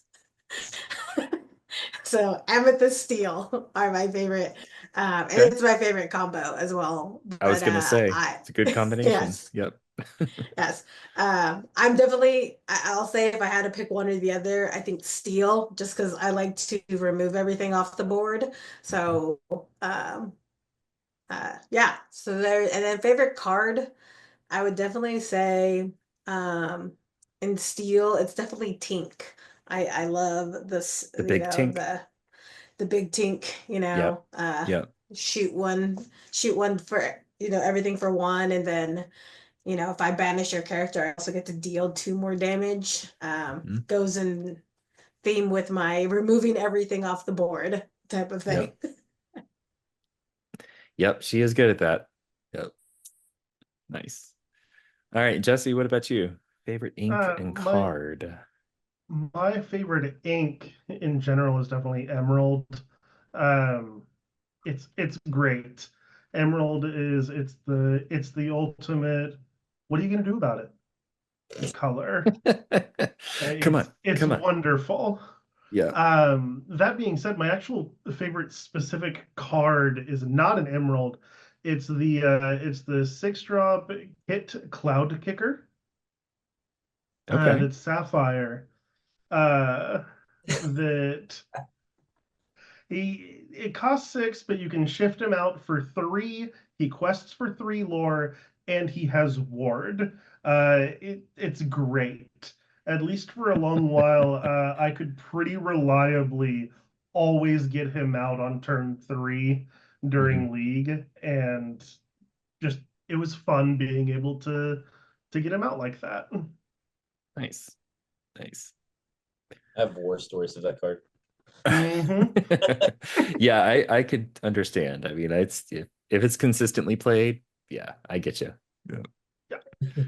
Speaker 4: So Amethyst Steel are my favorite. And
Speaker 1: Okay.
Speaker 4: it's my favorite combo as well.
Speaker 1: I was
Speaker 4: But
Speaker 1: gonna say
Speaker 4: I
Speaker 1: it's a good combination.
Speaker 4: yes,
Speaker 1: Yep.
Speaker 4: yes. I'm definitely, I'll say if I had to pick one or the other, I think Steel, just because I like to remove everything off the board. So yeah. So there, and then favorite card. I would definitely say, um, in Steel, it's definitely Tink. I love this,
Speaker 1: The big tink.
Speaker 4: the big Tink,
Speaker 1: Yep. Yep.
Speaker 4: shoot one for, everything for one, and then, if I banish your character, I also get to deal two more damage.
Speaker 1: Mhm.
Speaker 4: Goes in theme with my removing everything off the board type of thing.
Speaker 1: Yep. Yep. She is good at that. Yep. Nice. All right, Jesse, what about you? Favorite ink
Speaker 3: Uh,
Speaker 1: and
Speaker 3: my
Speaker 1: card?
Speaker 3: my favorite ink in general is definitely Emerald. Um, it's great. Emerald is it's the ultimate. What are you gonna do about it? Color.
Speaker 1: Come
Speaker 3: It's
Speaker 1: on.
Speaker 3: it's
Speaker 1: Come on.
Speaker 3: wonderful.
Speaker 1: Yeah.
Speaker 3: That being said, my actual favorite specific card is not an emerald. It's the 6-drop hit Cloud Kicker.
Speaker 1: Okay.
Speaker 3: That's Sapphire. Uh, that it costs 6, but you can shift him out for 3. He quests for 3 lore, and he has ward. It's great. At least for a long while, I could pretty reliably always get him out on turn 3
Speaker 1: Hmm.
Speaker 3: during League, and just it was fun being able to get him out like that.
Speaker 1: Nice. Nice.
Speaker 2: I have war stories of that card.
Speaker 3: Hmm.
Speaker 1: Yeah, I could understand. I mean, it's if it's consistently played, yeah, I get you. Yeah.
Speaker 3: Yeah.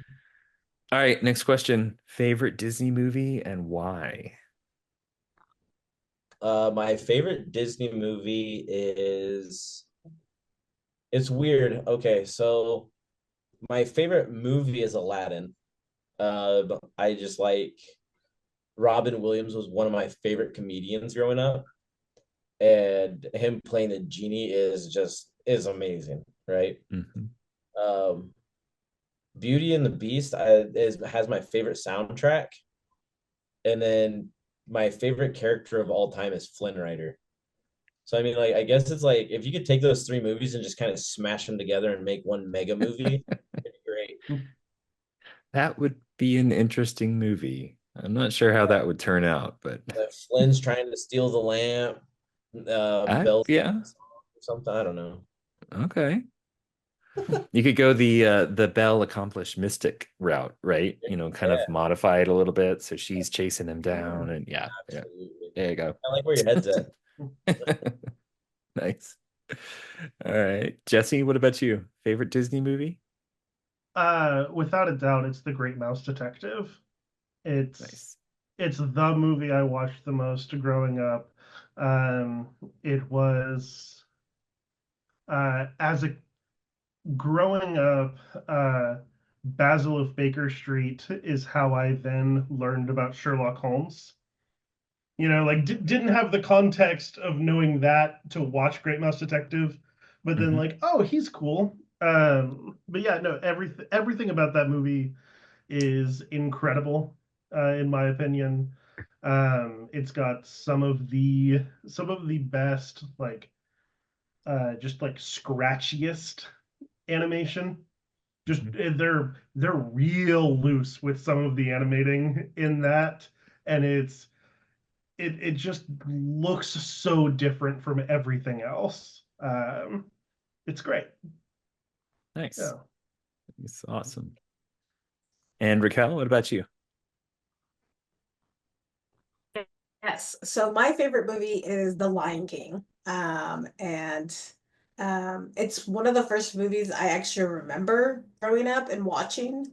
Speaker 1: All right, next question. Favorite Disney movie and why?
Speaker 2: My favorite Disney movie is it's weird. Okay, so my favorite movie is Aladdin. I just like Robin Williams was one of my favorite comedians growing up, and him playing the genie is amazing, right?
Speaker 1: Mhm.
Speaker 2: Um, Beauty and the Beast has my favorite soundtrack, and then my favorite character of all time is Flynn Rider. So I mean, like, I guess it's like if you could take those three movies and just kind of smash them together and make one mega movie, it'd be great.
Speaker 1: That would be an interesting movie. I'm not sure how that would turn out, but
Speaker 2: Flynn's trying to steal the lamp, Belle's
Speaker 1: yeah,
Speaker 2: or something. I don't know.
Speaker 1: okay. You could go the Belle accomplished mystic route, right? You know, kind of
Speaker 2: Yeah,
Speaker 1: modify it a little bit so she's chasing him down and yeah, yeah.
Speaker 2: absolutely.
Speaker 1: There you go.
Speaker 2: I like where your head's at.
Speaker 1: Nice. All right. Jesse, what about you? Favorite Disney movie?
Speaker 3: Without a doubt, it's The Great Mouse Detective. It's
Speaker 1: Nice.
Speaker 3: it's the movie I watched the most growing up. It was as a growing up, Basil of Baker Street is how I then learned about Sherlock Holmes. Like didn't have the context of knowing that to watch Great Mouse Detective, but then
Speaker 1: Hmm.
Speaker 3: like, oh, he's cool. But yeah, no, everything about that movie is incredible, in my opinion. It's got some of the best, like, just like scratchiest animation. Just they're real loose with some of the animating in that, and it just looks so different from everything else. It's great.
Speaker 1: Nice.
Speaker 3: Yeah.
Speaker 1: It's awesome. And Raquel, what about you?
Speaker 4: Yes. So my favorite movie is The Lion King. And it's one of the first movies I actually remember growing up and watching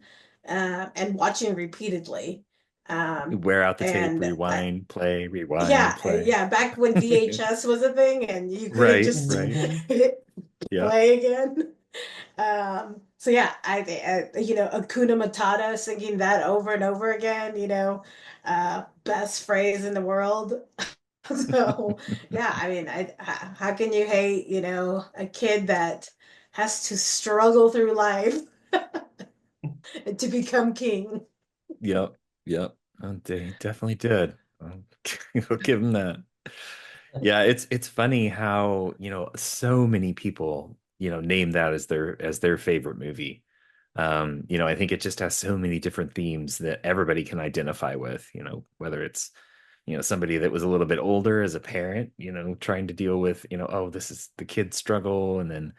Speaker 4: repeatedly. Um,
Speaker 1: Wear out the tape,
Speaker 4: and
Speaker 1: rewind,
Speaker 4: Yeah,
Speaker 1: play.
Speaker 4: yeah, back when VHS was a thing and you couldn't
Speaker 1: Right,
Speaker 4: just
Speaker 1: right.
Speaker 3: Mhm.
Speaker 4: hit
Speaker 1: Yeah.
Speaker 4: play again. So yeah, Hakuna Matata, singing that over and over again, best phrase in the world. So yeah, I mean, how can you hate, a kid that has to struggle through life to become king?
Speaker 1: Yep. Yep. They definitely did. I'll give them that. Yeah, it's funny how, so many people, name that as their favorite movie. I think it just has so many different themes that everybody can identify with, whether it's, somebody that was a little bit older as a parent, trying to deal with, oh, this is the kid's struggle, and then,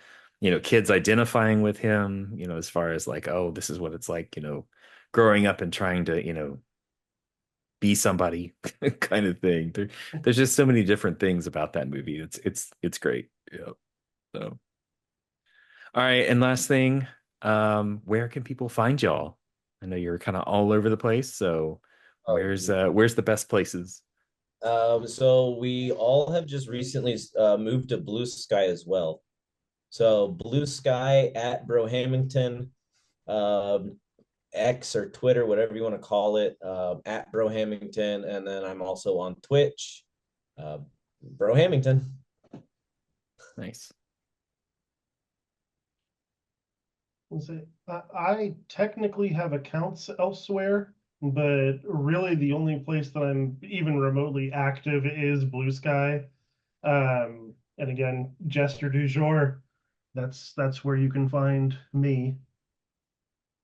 Speaker 1: kids identifying with him, as far as like, oh, this is what it's like, growing up and trying to, be somebody kind of thing. There's just so many different things about that movie. It's great. Yeah. So, all right, and last thing, where can people find y'all? I know you're kind of all over the place, so
Speaker 2: Oh,
Speaker 1: where's the best places?
Speaker 2: so we all have just recently moved to Blue Sky as well. So Blue Sky at Brohamington, um, X or Twitter, whatever you want to call it, at Brohamington, and then I'm also on Twitch, uh, Brohamington.
Speaker 1: Nice.
Speaker 3: I technically have accounts elsewhere, but really the only place that I'm even remotely active is Blue Sky. And again, Jester du jour, that's where you can find me.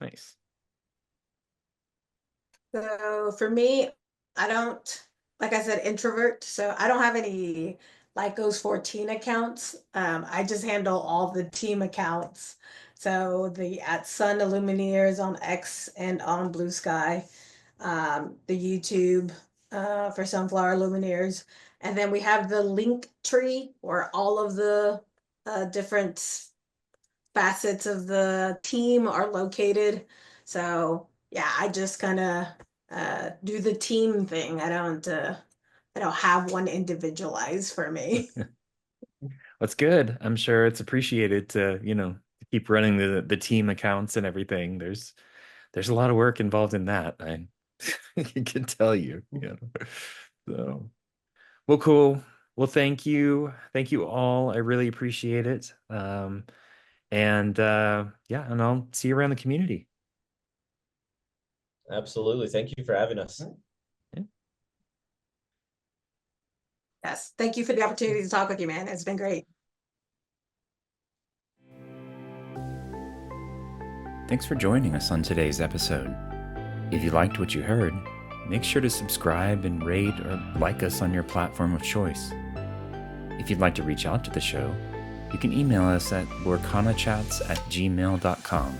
Speaker 1: Nice.
Speaker 4: So for me, I don't, like I said, introvert. So I don't have any Lycos 14 accounts. I just handle all the team accounts. So the at Sun Illumineers on X and on Blue Sky, the YouTube for Sunflower Illumineers. And then we have the link tree where all of the different facets of the team are located. So yeah, I just kind of do the team thing. I don't have one individualized for me.
Speaker 1: That's good. I'm sure it's appreciated to, keep running the team accounts and everything. There's a lot of work involved in that. I can tell you, So, well, cool. Well, thank you. Thank you all. I really appreciate it. And yeah, and I'll see you around the community.
Speaker 2: Absolutely. Thank you for having us.
Speaker 1: Yeah.
Speaker 4: Yes, thank you for the opportunity to talk with you, man. It's been great.
Speaker 1: Thanks for joining us on today's episode. If you liked what you heard, make sure to subscribe and rate or like us on your platform of choice. If you'd like to reach out to the show, you can email us at LorcanaChats@gmail.com.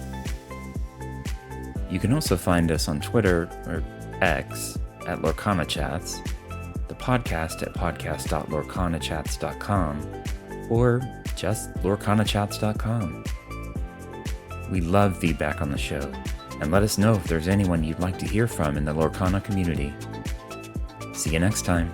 Speaker 1: You can also find us on Twitter or X at LorcanaChats, the podcast at podcast.lorcanachats.com, or just lorcanachats.com. We love feedback on the show, and let us know if there's anyone you'd like to hear from in the Lorcana community. See you next time.